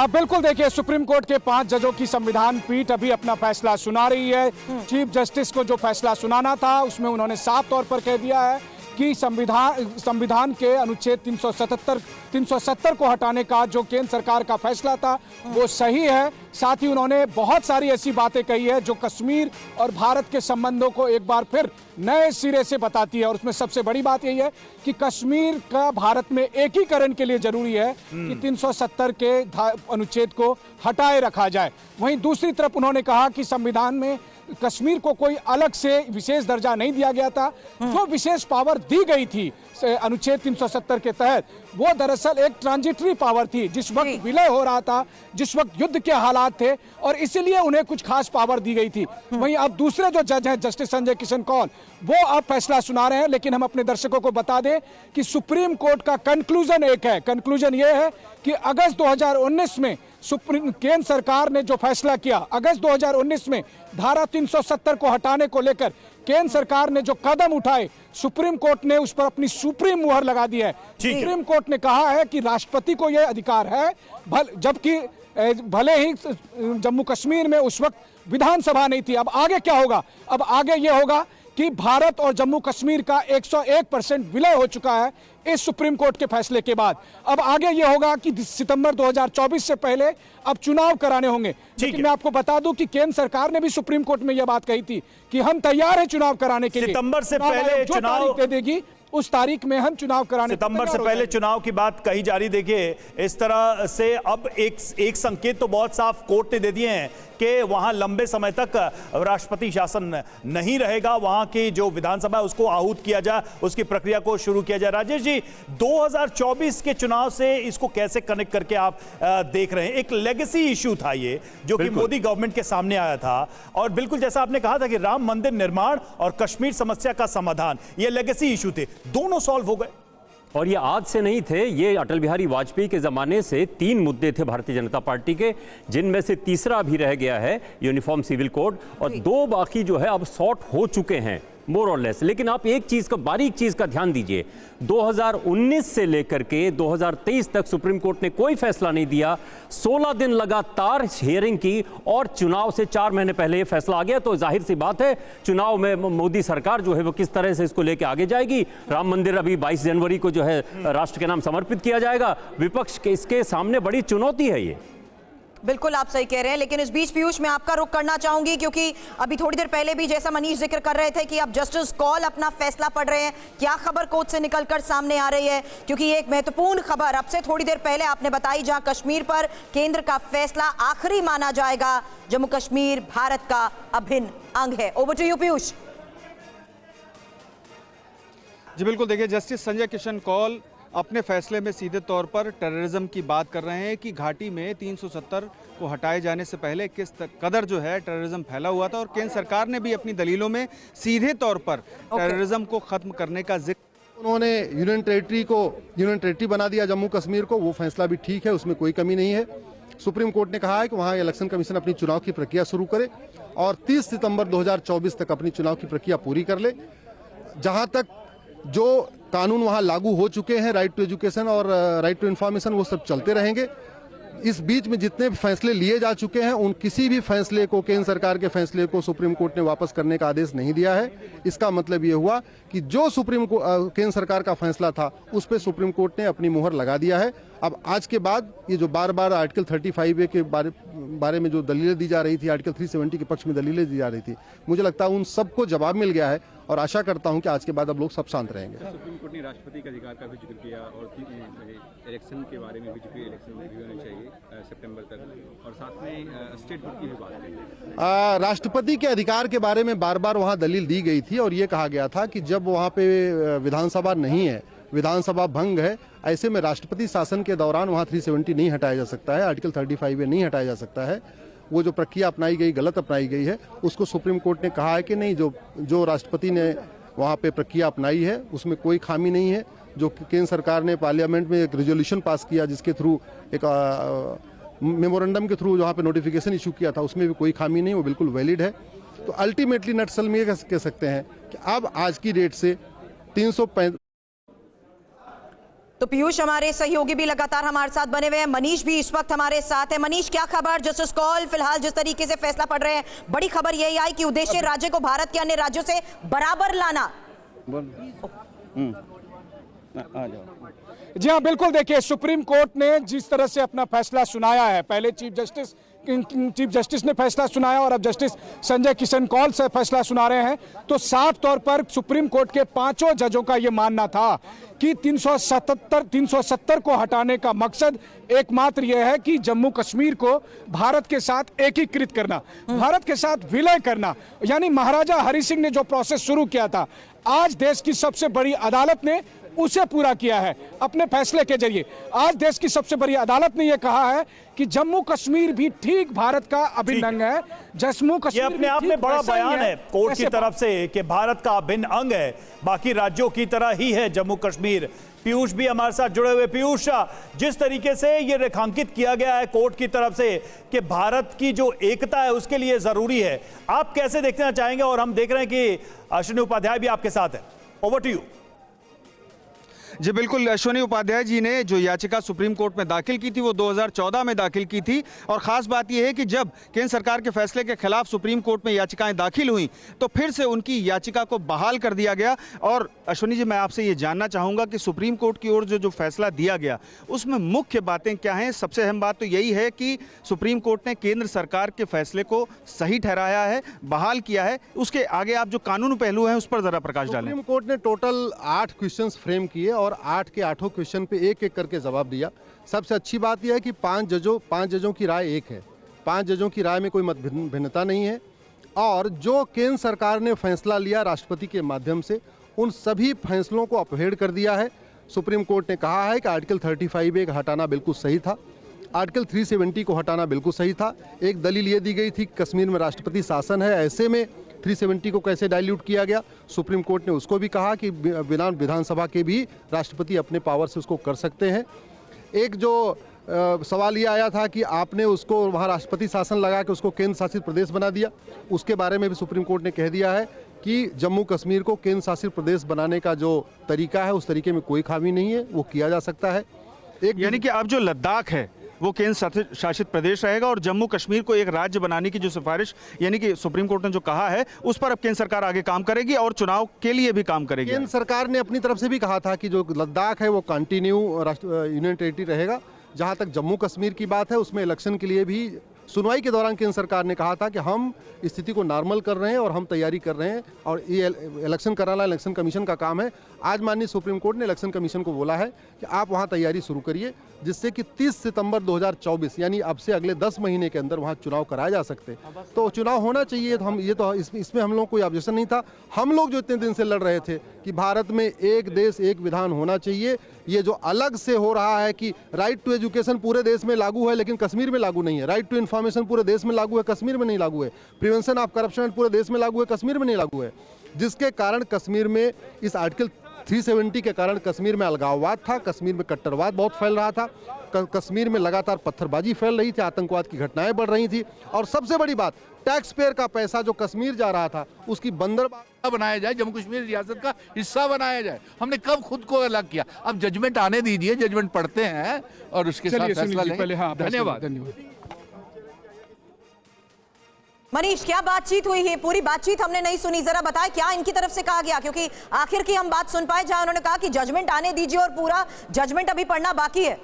बिल्कुल, देखिए, सुप्रीम कोर्ट के 5 जजों की संविधान पीठ अभी अपना फैसला सुना रही है। चीफ जस्टिस को जो फैसला सुनाना था उसमें उन्होंने साफ तौर पर कह दिया है कि संविधान के अनुच्छेद 370 को हटाने का जो केंद्र सरकार का फैसला था वो सही है। साथ ही उन्होंने बहुत सारी ऐसी बातें कही है जो कश्मीर और भारत के संबंधों को एक बार फिर नए सिरे से बताती है, और उसमें सबसे बड़ी बात यही है कि कश्मीर का भारत में एकीकरण के लिए जरूरी है कि 370 के अनुच्छेद को हटाए रखा जाए। वहीं दूसरी तरफ उन्होंने कहा कि संविधान में कश्मीर को कोई अलग से विशेष दर्जा नहीं दिया गया था। जो विशेष पावर दी गई थी अनुच्छेद 370 के तहत, वो दरअसल एक ट्रांजिटरी पावर थी। जिस वक्त विलय हो रहा था, जिस वक्त युद्ध के हालात थे, और इसीलिए उन्हें कुछ खास पावर दी गई थी। वहीं अब दूसरे जो जज हैं, जस्टिस संजय किशन कौल, वो अब फैसला सुना रहे हैं। लेकिन हम अपने दर्शकों को बता दें कि सुप्रीम कोर्ट का कंक्लूजन एक है। कंक्लूजन ये है कि अगस्त 2019 में केंद्र सरकार ने जो फैसला किया, अगस्त 2019 में धारा 370 को हटाने को लेकर केंद्र सरकार ने जो कदम उठाए, सुप्रीम कोर्ट ने उस पर अपनी सुप्रीम मुहर लगा दी है। सुप्रीम कोर्ट ने कहा है कि राष्ट्रपति को यह अधिकार है, जबकि भले ही जम्मू कश्मीर में उस वक्त विधानसभा नहीं थी। अब आगे क्या होगा? अब आगे यह होगा कि भारत और जम्मू कश्मीर का 101% विलय हो चुका है इस सुप्रीम कोर्ट के फैसले के बाद। अब आगे ये होगा कि सितंबर 2024 से पहले अब चुनाव कराने होंगे। लेकिन मैं आपको बता दूं कि केंद्र सरकार ने भी सुप्रीम कोर्ट में यह बात कही थी कि हम तैयार हैं चुनाव कराने के लिए। सितंबर से पहले जो तारीख दे देगी उस तारीख में हम चुनाव कराने सितंबर से पहले चुनाव की बात कही जा रही। देखिए इस तरह से अब एक संकेत तो बहुत साफ कोर्ट ने दे दिए हैं कि वहां लंबे समय तक राष्ट्रपति शासन नहीं रहेगा, वहां की जो विधानसभा है उसको आहूत किया जाए, उसकी प्रक्रिया को शुरू किया जाए। राजेश जी, 2024 के चुनाव से इसको कैसे कनेक्ट करके आप देख रहे हैं? एक लेगेसी इशू था ये जो कि मोदी गवर्नमेंट के सामने आया था, और बिल्कुल जैसा आपने कहा था कि राम मंदिर निर्माण और कश्मीर समस्या का समाधान, ये लेगेसी इशू थे, दोनों सॉल्व हो गए। और ये आज से नहीं थे, ये अटल बिहारी वाजपेयी के ज़माने से 3 मुद्दे थे भारतीय जनता पार्टी के, जिनमें से तीसरा भी रह गया है यूनिफॉर्म सिविल कोड, और 2 बाकी जो है अब सॉर्ट हो चुके हैं मोर और लेस। लेकिन आप एक चीज़ का, बारीक चीज़ का ध्यान दीजिए, 2019 से लेकर के 2023 तक सुप्रीम कोर्ट ने कोई फैसला नहीं दिया। 16 दिन लगातार हियरिंग की और चुनाव से 4 महीने पहले ये फैसला आ गया। तो जाहिर सी बात है चुनाव में मोदी सरकार जो है वो किस तरह से इसको लेके आगे जाएगी। राम मंदिर अभी 22 जनवरी को जो है राष्ट्र के नाम समर्पित किया जाएगा। विपक्ष के इसके सामने बड़ी चुनौती है ये। बिल्कुल आप सही कह रहे हैं, लेकिन इस बीच पीयूष मैं आपका रुख करना चाहूंगी क्योंकि अभी थोड़ी देर पहले भी जैसा मनीष जिक्र कर रहे थे कि अब जस्टिस कौल अपना फैसला पढ़ रहे हैं, क्या खबर कोर्ट से निकलकर सामने आ रही है? क्योंकि ये एक महत्वपूर्ण खबर अब से थोड़ी देर पहले आपने बताई, जहां कश्मीर पर केंद्र का फैसला आखिरी माना जाएगा। जम्मू कश्मीर भारत का अभिन्न अंग है। Over to you Piyush. जी बिल्कुल, देखिए जस्टिस संजय किशन कौल अपने फैसले में सीधे तौर पर टेररिज्म की बात कर रहे हैं कि घाटी में 370 को हटाए जाने से पहले किस कदर जो है टेररिज्म फैला हुआ था, और केंद्र सरकार ने भी अपनी दलीलों में सीधे तौर पर टेररिज्म को खत्म करने का जिक्र। उन्होंने यूनियन टेरिटरी बना दिया जम्मू कश्मीर को, वो फैसला भी ठीक है, उसमें कोई कमी नहीं है। सुप्रीम कोर्ट ने कहा है कि वहाँ इलेक्शन कमीशन अपनी चुनाव की प्रक्रिया शुरू करे और 30 सितंबर 2024 तक अपनी चुनाव की प्रक्रिया पूरी कर ले। जहाँ तक जो कानून वहाँ लागू हो चुके हैं, राइट टू एजुकेशन और राइट टू इन्फॉर्मेशन, वो सब चलते रहेंगे। इस बीच में जितने भी फैसले लिए जा चुके हैं उन किसी भी फैसले को, केंद्र सरकार के फैसले को सुप्रीम कोर्ट ने वापस करने का आदेश नहीं दिया है। इसका मतलब ये हुआ कि जो केंद्र सरकार का फैसला था उस पर सुप्रीम कोर्ट ने अपनी मुहर लगा दिया है। अब आज के बाद ये जो बार बार आर्टिकल 35A के बारे में जो दलीलें दी जा रही थी, आर्टिकल 370 के पक्ष में दलीलें दी जा रही थी, मुझे लगता है उन सबको जवाब मिल गया है और आशा करता हूं कि आज के बाद अब लोग सब शांत रहेंगे। सुप्रीम कोर्ट ने राष्ट्रपति का अधिकार का भी जिक्र किया और इलेक्शन के बारे में भी जिक्र, इलेक्शन भी होने चाहिए सितंबर तक, और साथ में स्टेट बोर्ड की भी बात कही। राष्ट्रपति के अधिकार के बारे में बार बार वहां दलील दी गई थी और ये कहा गया था कि जब वहां पे विधानसभा नहीं है, विधानसभा भंग है, ऐसे में राष्ट्रपति शासन के दौरान वहां 370 नहीं हटाया जा सकता है, आर्टिकल 35A नहीं हटाया जा सकता है। वो जो प्रक्रिया अपनाई गई, गलत अपनाई गई है, उसको सुप्रीम कोर्ट ने कहा है कि नहीं, जो राष्ट्रपति ने वहाँ पे प्रक्रिया अपनाई है उसमें कोई खामी नहीं है। जो केंद्र सरकार ने पार्लियामेंट में एक रेजोल्यूशन पास किया जिसके थ्रू एक मेमोरेंडम के थ्रू जहाँ पे नोटिफिकेशन इशू किया था, उसमें भी कोई खामी नहीं, वो बिल्कुल वैलिड है। तो अल्टीमेटली नटसल में ये कह सकते हैं कि अब आज की डेट से 365। तो पीयूष हमारे सहयोगी भी लगातार हमारे साथ बने हुए हैं, मनीष भी इस वक्त हमारे साथ है। मनीष, क्या खबर? जस्टिस कौल फिलहाल जिस तरीके से फैसला पढ़ रहे हैं, बड़ी खबर यही आई कि उद्देश्य राज्य को भारत के अन्य राज्यों से बराबर लाना। जी हाँ, बिल्कुल। देखिए, सुप्रीम कोर्ट ने जिस तरह से अपना फैसला सुनाया है, पहले चीफ जस्टिस ने फैसला सुनाया और अब जस्टिस संजय किशन कौल से फैसला सुना रहे हैं, तो साफ तौर पर सुप्रीम कोर्ट के 5 जजों का यह मानना था कि 370 को हटाने का मकसद एकमात्र यह है कि जम्मू कश्मीर को भारत के साथ एकीकृत करना, भारत के साथ विलय करना। यानी महाराजा हरि सिंह ने जो प्रोसेस शुरू किया था, आज देश की सबसे बड़ी अदालत ने उसे पूरा किया है अपने फैसले के जरिए। आज देश की सबसे बड़ी अदालत ने यह कहा है कि जम्मू कश्मीर भी ठीक भारत का अभिन्न अंग है। जम्मू कश्मीर ये अपने आप में बड़ा बयान है कोर्ट की तरफ से कि भारत का अभिन्न अंग है, बाकी राज्यों की तरह ही है जम्मू कश्मीर। पीयूष भी हमारे साथ जुड़े हुए। पीयूष, जिस तरीके से ये रेखांकित किया गया है कोर्ट की तरफ से कि भारत की जो एकता है उसके लिए जरूरी है, आप कैसे देखना चाहेंगे? और हम देख रहे हैं कि अश्विनी उपाध्याय भी आपके साथ है। Over to you. जी बिल्कुल, अश्विनी उपाध्याय जी ने जो याचिका सुप्रीम कोर्ट में दाखिल की थी वो 2014 में दाखिल की थी। और ख़ास बात यह है कि जब केंद्र सरकार के फैसले के खिलाफ सुप्रीम कोर्ट में याचिकाएं दाखिल हुई तो फिर से उनकी याचिका को बहाल कर दिया गया। और अश्विनी जी, मैं आपसे ये जानना चाहूँगा कि सुप्रीम कोर्ट की ओर जो फैसला दिया गया उसमें मुख्य बातें क्या हैं? सबसे अहम बात तो यही है कि सुप्रीम कोर्ट ने केंद्र सरकार के फैसले को सही ठहराया है, बहाल किया है। उसके आगे आप जो कानूनी पहलू हैं उस पर ज़रा प्रकाश डालें। सुप्रीम कोर्ट ने टोटल 8 क्वेश्चंस फ्रेम किए और 8 के 8 क्वेश्चन पे एक एक करके जवाब दिया। सबसे अच्छी बात यह है कि 5 जजों की राय एक है, 5 जजों की राय में कोई भिन्नता नहीं है। और जो केंद्र सरकार ने फैसला लिया राष्ट्रपति के माध्यम से, उन सभी फैसलों को अपहेड कर दिया है। सुप्रीम कोर्ट ने कहा है कि आर्टिकल 35A को हटाना बिल्कुल सही था, आर्टिकल 370 को हटाना बिल्कुल सही था। एक दलील ये दी गई थी कश्मीर में राष्ट्रपति शासन है, ऐसे में 370 को कैसे डाइल्यूट किया गया। सुप्रीम कोर्ट ने उसको भी कहा कि बिना विधानसभा के भी राष्ट्रपति अपने पावर से उसको कर सकते हैं। एक जो सवाल ये आया था कि आपने उसको वहाँ राष्ट्रपति शासन लगा के उसको केंद्र शासित प्रदेश बना दिया, उसके बारे में भी सुप्रीम कोर्ट ने कह दिया है कि जम्मू कश्मीर को केंद्र शासित प्रदेश बनाने का जो तरीका है उस तरीके में कोई खामी नहीं है, वो किया जा सकता है। यानी कि अब जो लद्दाख है वो केंद्र शासित प्रदेश रहेगा और जम्मू कश्मीर को एक राज्य बनाने की जो सिफारिश यानी कि सुप्रीम कोर्ट ने जो कहा है उस पर अब केंद्र सरकार आगे काम करेगी और चुनाव के लिए भी काम करेगी। केंद्र सरकार ने अपनी तरफ से भी कहा था कि जो लद्दाख है वो कंटिन्यू यूनियन टेरिटरी रहेगा। जहां तक जम्मू कश्मीर की बात है उसमें इलेक्शन के लिए भी सुनवाई के दौरान केंद्र सरकार ने कहा था कि हम स्थिति को नॉर्मल कर रहे हैं और हम तैयारी कर रहे हैं और ये इलेक्शन कराना इलेक्शन कमीशन का काम है। आज माननीय सुप्रीम कोर्ट ने इलेक्शन कमीशन को बोला है कि आप वहां तैयारी शुरू करिए, जिससे कि 30 सितंबर 2024 यानी अब से अगले 10 महीने के अंदर वहां चुनाव कराए जा सकते। तो चुनाव होना चाहिए, तो हम इसमें हम लोग कोई ऑब्जेक्शन नहीं था। हम लोग जो इतने दिन से लड़ रहे थे कि भारत में एक देश एक विधान होना चाहिए, ये जो अलग से हो रहा है कि राइट टू एजुकेशन पूरे देश में लागू है लेकिन कश्मीर में लागू नहीं है, राइट टू इन्फॉर्मेशन पूरे देश में लागू है, कश्मीर में नहीं लागू है, प्रिवेंशन ऑफ करप्शन पूरे देश में लागू है, कश्मीर में नहीं लागू है, जिसके कारण कश्मीर में इस आर्टिकल 370 के कारण कश्मीर में अलगाववाद था, कश्मीर में कट्टरवाद बहुत फैल रहा था, कश्मीर में लगातार पत्थरबाजी फैल रही थी, आतंकवाद की घटनाएं बढ़ रही थी और सबसे बड़ी बात टैक्स पेयर का पैसा जो कश्मीर जा रहा था उसकी बंदरगाह बनाया जाए, जम्मू कश्मीर रियासत का हिस्सा बनाया जाए। हमने कब खुद को अलग किया? अब जजमेंट आने दीजिए, जजमेंट पढ़ते हैं और उसके साथ फैसला लेंगे। धन्यवाद। मनीष, क्या बातचीत हुई है? पूरी बातचीत हमने नहीं सुनी, जरा बताएं क्या इनकी तरफ से कहा गया, क्योंकि आखिर की हम बात सुन पाए जहां उन्होंने कहा कि जजमेंट आने दीजिए और पूरा जजमेंट अभी पढ़ना बाकी है।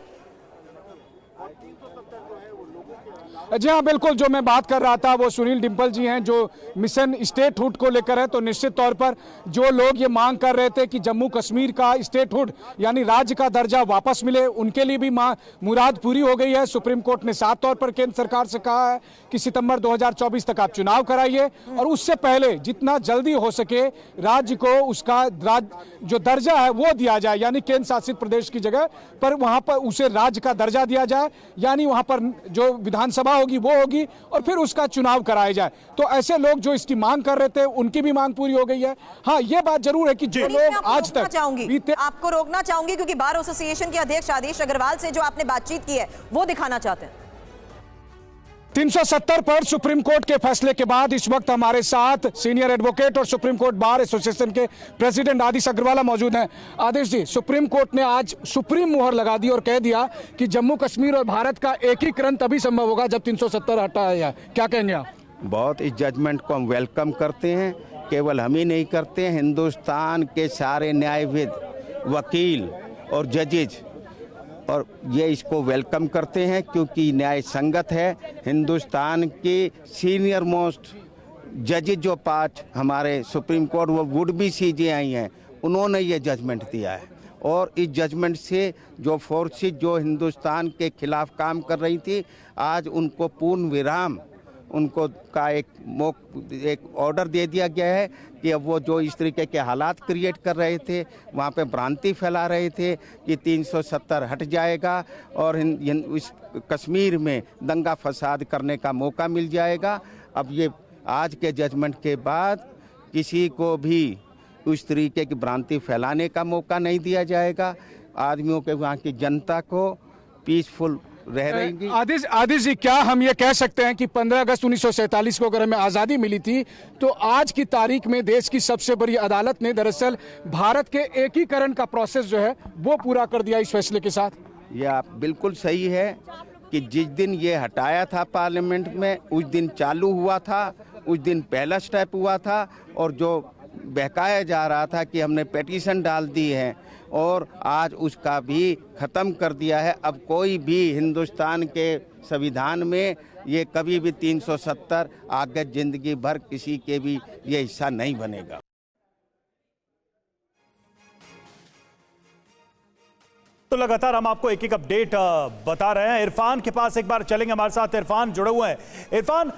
जी हाँ, बिल्कुल, जो मैं बात कर रहा था वो सुनील डिम्पल जी हैं जो मिशन स्टेटहुड को लेकर है। तो निश्चित तौर पर जो लोग ये मांग कर रहे थे कि जम्मू कश्मीर का स्टेटहुड यानी राज्य का दर्जा वापस मिले, उनके लिए भी मुराद पूरी हो गई है। सुप्रीम कोर्ट ने साफ तौर पर केंद्र सरकार से कहा है कि सितंबर 2024 तक आप चुनाव कराइए और उससे पहले जितना जल्दी हो सके राज्य को उसका जो दर्जा है वो दिया जाए, यानी केंद्र शासित प्रदेश की जगह पर वहां पर उसे राज्य का दर्जा दिया जाए, यानी वहां पर जो विधानसभा होगी वो होगी और फिर उसका चुनाव कराया जाए। तो ऐसे लोग जो इसकी मांग कर रहे थे उनकी भी मांग पूरी हो गई है। हाँ, ये बात जरूर है कि जो लोग आज तक आपको रोकना चाहूंगी क्योंकि बार एसोसिएशन के अध्यक्ष आदेश अग्रवाल से जो आपने बातचीत की है वो दिखाना चाहते हैं। 370 पर सुप्रीम कोर्ट के फैसले के बाद इस वक्त हमारे साथ सीनियर एडवोकेट और सुप्रीम कोर्ट बार एसोसिएशन के प्रेसिडेंट आदेश अग्रवाल मौजूद हैं। आदेश जी, सुप्रीम कोर्ट ने आज सुप्रीम मुहर लगा दी और कह दिया कि जम्मू कश्मीर और भारत का एकीकरण तभी संभव होगा जब 370 हटाया जाए, क्या कहेंगे आप? बहुत इस जजमेंट को हम वेलकम करते हैं। केवल हम ही नहीं करते हैं, हिंदुस्तान के सारे न्यायविद, वकील और जजेज और ये इसको वेलकम करते हैं क्योंकि न्याय संगत है। हिंदुस्तान के सीनियर मोस्ट जजेज जो 5 हमारे सुप्रीम कोर्ट वो वुड बी CJI हैं, उन्होंने ये जजमेंट दिया है और इस जजमेंट से जो फोर्सेस जो हिंदुस्तान के खिलाफ काम कर रही थी आज उनको पूर्ण विराम उनको का एक ऑर्डर दे दिया गया है कि अब वो जो इस तरीके के हालात क्रिएट कर रहे थे, वहाँ पे भ्रांति फैला रहे थे कि 370 हट जाएगा और इस कश्मीर में दंगा फसाद करने का मौका मिल जाएगा। अब ये आज के जजमेंट के बाद किसी को भी उस तरीके की भ्रांति फैलाने का मौका नहीं दिया जाएगा। आदमियों के वहाँ की जनता को पीसफुल रह रहेंगी। आदिश जी, क्या हम ये कह सकते हैं कि 15 अगस्त 1947 को अगर हमें आज़ादी मिली थी तो आज की तारीख में देश की सबसे बड़ी अदालत ने दरअसल भारत के एकीकरण का प्रोसेस जो है वो पूरा कर दिया इस फैसले के साथ? ये आप बिल्कुल सही है कि जिस दिन ये हटाया था पार्लियामेंट में, उस दिन चालू हुआ था, उस दिन पहला स्टेप हुआ था, और जो बहकाया जा रहा था कि हमने पिटीशन डाल दी है और आज उसका भी ख़त्म कर दिया है। अब कोई भी हिंदुस्तान के संविधान में ये कभी भी 370 आगे जिंदगी भर किसी के भी ये हिस्सा नहीं बनेगा। तो लगातार हम आपको एक एक अपडेट बता रहे हैं। इरफान के पास एक बार चलेंगे, हमारे साथ इरफान जुड़े हुए हैं। इरफान,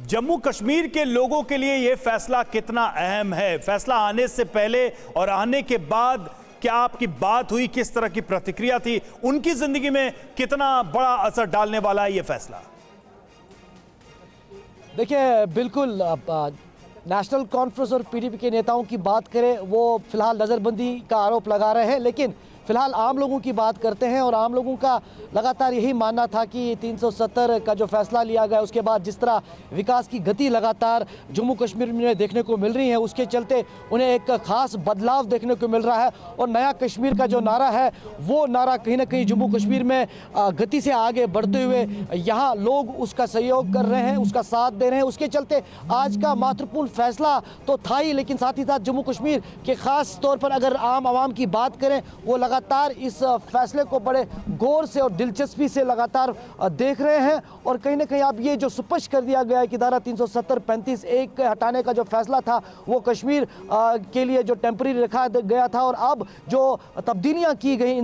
जम्मू कश्मीर के लोगों के लिए यह फैसला कितना अहम है? फैसला आने से पहले और आने के बाद क्या आपकी बात हुई? किस तरह की प्रतिक्रिया थी? उनकी जिंदगी में कितना बड़ा असर डालने वाला है यह फैसला? देखिए, बिल्कुल नेशनल कॉन्फ्रेंस और पीडीपी के नेताओं की बात करें, वो फिलहाल नज़रबंदी का आरोप लगा रहे हैं, लेकिन फिलहाल आम लोगों की बात करते हैं। और आम लोगों का लगातार यही मानना था कि 370 का जो फैसला लिया गया उसके बाद जिस तरह विकास की गति लगातार जम्मू कश्मीर में देखने को मिल रही है, उसके चलते उन्हें एक खास बदलाव देखने को मिल रहा है। और नया कश्मीर का जो नारा है वो नारा कहीं ना कहीं जम्मू कश्मीर में गति से आगे बढ़ते हुए यहाँ लोग उसका सहयोग कर रहे हैं, उसका साथ दे रहे हैं। उसके चलते आज का महत्वपूर्ण फैसला तो था ही, लेकिन साथ ही साथ जम्मू कश्मीर के खास तौर पर अगर आम आवाम की बात करें, वो लगातार इस फैसले को बड़े गौर से और दिलचस्पी से लगातार देख रहे हैं। और कहीं ना कहीं अब ये जो स्पष्ट कर दिया गया है कि धारा 370 35(1) के हटाने का जो फैसला था वो कश्मीर के लिए जो टेम्पररी रखा गया था, और अब जो तब्दीलियां की गई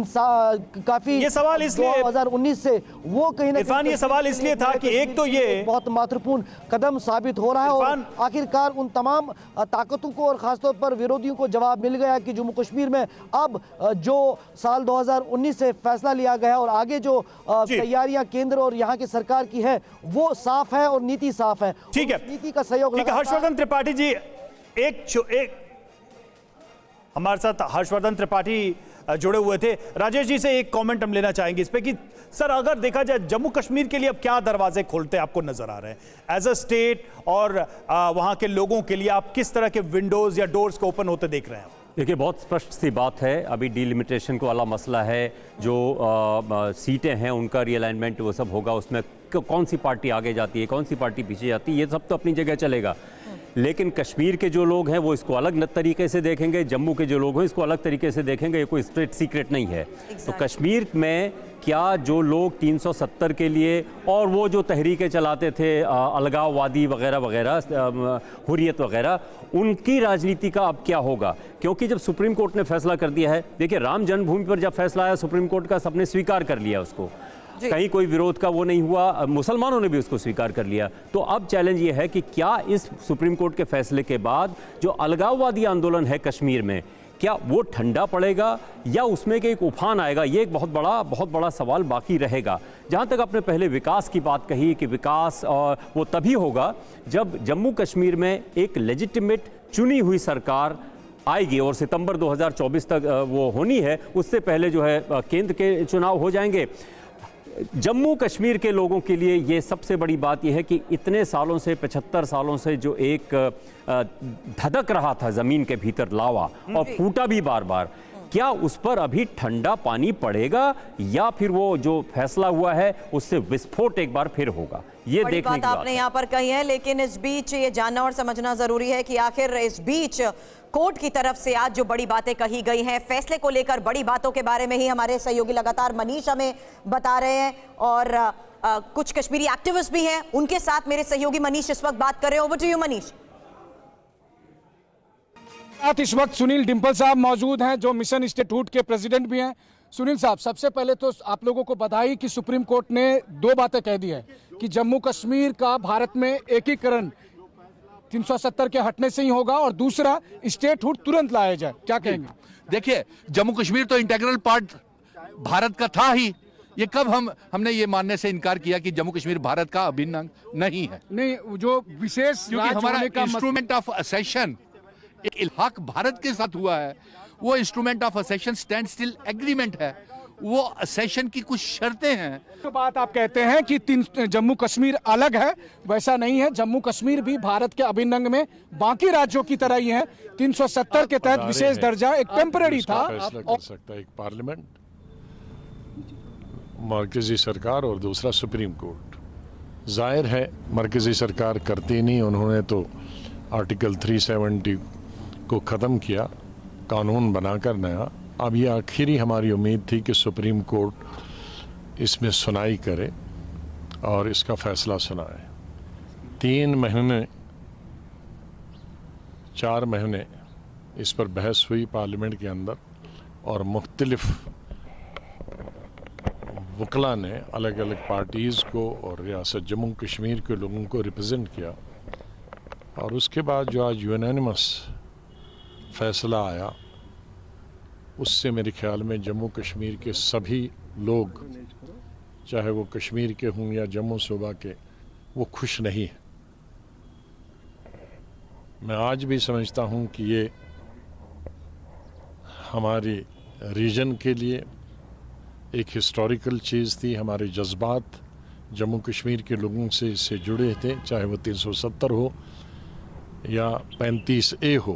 काफी ये सवाल इसलिए 2019 से, वो कहीं ना कहीं ये सवाल इसलिए था कि एक तो ये बहुत महत्वपूर्ण कदम साबित हो रहा है और आखिरकार उन तमाम ताकतों को और खासतौर पर विरोधियों को जवाब मिल गया कि जम्मू कश्मीर में अब जो साल 2019 से फैसला लिया गया और आगे जो तैयारियां केंद्र और यहाँ की सरकार की है वो साफ है और नीति साफ है। ठीक है, नीति का सहयोग। हर्षवर्धन त्रिपाठी जी, एक हमारे साथ हर्षवर्धन त्रिपाठी जुड़े हुए थे। राजेश जी से एक कमेंट हम लेना चाहेंगे इस पे कि सर, अगर देखा जाए जम्मू कश्मीर के लिए अब क्या दरवाजे खोलते आपको नजर आ रहे हैं एज अ स्टेट, और वहां के लोगों के लिए आप किस तरह के विंडोज या डोर्स को ओपन होते देख रहे हैं? देखिए, बहुत स्पष्ट सी बात है, अभी डिलिमिटेशन को वाला मसला है, जो सीटें हैं उनका रीअलाइनमेंट वो सब होगा, उसमें कौन सी पार्टी आगे जाती है, कौन सी पार्टी पीछे जाती है, ये सब तो अपनी जगह चलेगा। लेकिन कश्मीर के जो लोग हैं वो इसको अलग तरीके से देखेंगे, जम्मू के जो लोग हैं इसको अलग तरीके से देखेंगे, ये कोई स्ट्रेट सीक्रेट नहीं है। तो कश्मीर में क्या जो लोग 370 के लिए और वो जो तहरीकें चलाते थे अलगाववादी वगैरह वगैरह, हुर्रियत वगैरह, उनकी राजनीति का अब क्या होगा? क्योंकि जब सुप्रीम कोर्ट ने फैसला कर दिया है, देखिए राम जन्मभूमि पर जब फैसला आया सुप्रीम कोर्ट का, सबने स्वीकार कर लिया उसको, कहीं कोई विरोध का वो नहीं हुआ, मुसलमानों ने भी उसको स्वीकार कर लिया। तो अब चैलेंज ये है कि क्या इस सुप्रीम कोर्ट के फैसले के बाद जो अलगाववादी आंदोलन है कश्मीर में, क्या वो ठंडा पड़ेगा या उसमें एक उफान आएगा? ये एक बहुत बड़ा सवाल बाकी रहेगा। जहाँ तक आपने पहले विकास की बात कही कि विकास वो तभी होगा जब जम्मू कश्मीर में एक लेजिटिमेट चुनी हुई सरकार आएगी, और सितंबर 2024 तक वो होनी है, उससे पहले जो है केंद्र के चुनाव हो जाएंगे। जम्मू कश्मीर के लोगों के लिए ये सबसे बड़ी बात यह है कि इतने सालों से, 75 सालों से जो एक धधक रहा था ज़मीन के भीतर लावा और फूटा भी बार बार, क्या उस पर अभी ठंडा पानी पड़ेगा या फिर वो जो फैसला हुआ है उससे विस्फोट एक बार फिर होगा? ये देखने की बात आपने यहाँ पर कही है, लेकिन इस बीच ये जानना और समझना जरूरी है कि आखिर इस बीच कोर्ट की तरफ से आज जो बड़ी बातें कही गई हैं, फैसले को लेकर बड़ी बातों के बारे में ही हमारे सहयोगी लगातार मनीष हमें बता रहे हैं, और कुछ कश्मीरी एक्टिविस्ट भी हैं, उनके साथ मेरे सहयोगी मनीष इस वक्त बात कर रहे हैं। Over to you Manish. इस वक्त सुनील डिंपल साहब मौजूद हैं, जो मिशन इंस्टीट्यूट के प्रेसिडेंट भी हैं। सुनील साहब, सबसे पहले तो आप लोगों को बधाई कि सुप्रीम कोर्ट ने दो बातें कह दी है कि जम्मू कश्मीर का भारत में एकीकरण 370 के हटने से ही होगा, और दूसरा स्टेटहुड तुरंत लाया जाए। क्या कहेंगे? देखिए, जम्मू कश्मीर तो इंटीग्रल पार्ट भारत का था ही। ये कब हमने ये मानने से इनकार किया कि जम्मू कश्मीर भारत का अभिन्न अंग नहीं है? नहीं, जो विशेष क्योंकि हमारा इंस्ट्रूमेंट ऑफ असेशन एक इल्हाक भारत के साथ हुआ है, वो instrument of accession standstill agreement है, वो सेशन की कुछ शर्तें हैं। जो बात आप कहते हैं कि जम्मू कश्मीर अलग है, वैसा नहीं है। जम्मू कश्मीर भी भारत के अभिन्न अंग में बाकी राज्यों की तरह ही है। 370 के तहत विशेष दर्जा एक टेम्पररी था। फैसला कर सकता है एक पार्लियामेंट, मरकजी सरकार और दूसरा सुप्रीम कोर्ट। जाहिर है मरकजी सरकार करती नहीं, उन्होंने तो आर्टिकल 370 को ख़त्म किया, कानून बनाकर नया। अब ये आखिरी हमारी उम्मीद थी कि सुप्रीम कोर्ट इसमें सुनाई करे और इसका फैसला सुनाए। 3 महीने 4 महीने इस पर बहस हुई पार्लियामेंट के अंदर और मुख्तलिफ वकला ने अलग अलग पार्टीज़ को और रियासत जम्मू कश्मीर के लोगों को रिप्रेजेंट किया। और उसके बाद जो आज यूनानिमस फैसला आया, उससे मेरे ख्याल में जम्मू कश्मीर के सभी लोग, चाहे वो कश्मीर के हों या जम्मू सूबा के, वो खुश नहीं है। मैं आज भी समझता हूँ कि ये हमारे रीजन के लिए एक हिस्टोरिकल चीज़ थी। हमारे जज्बात जम्मू कश्मीर के लोगों से इससे जुड़े थे, चाहे वो 370 हो या 35A हो।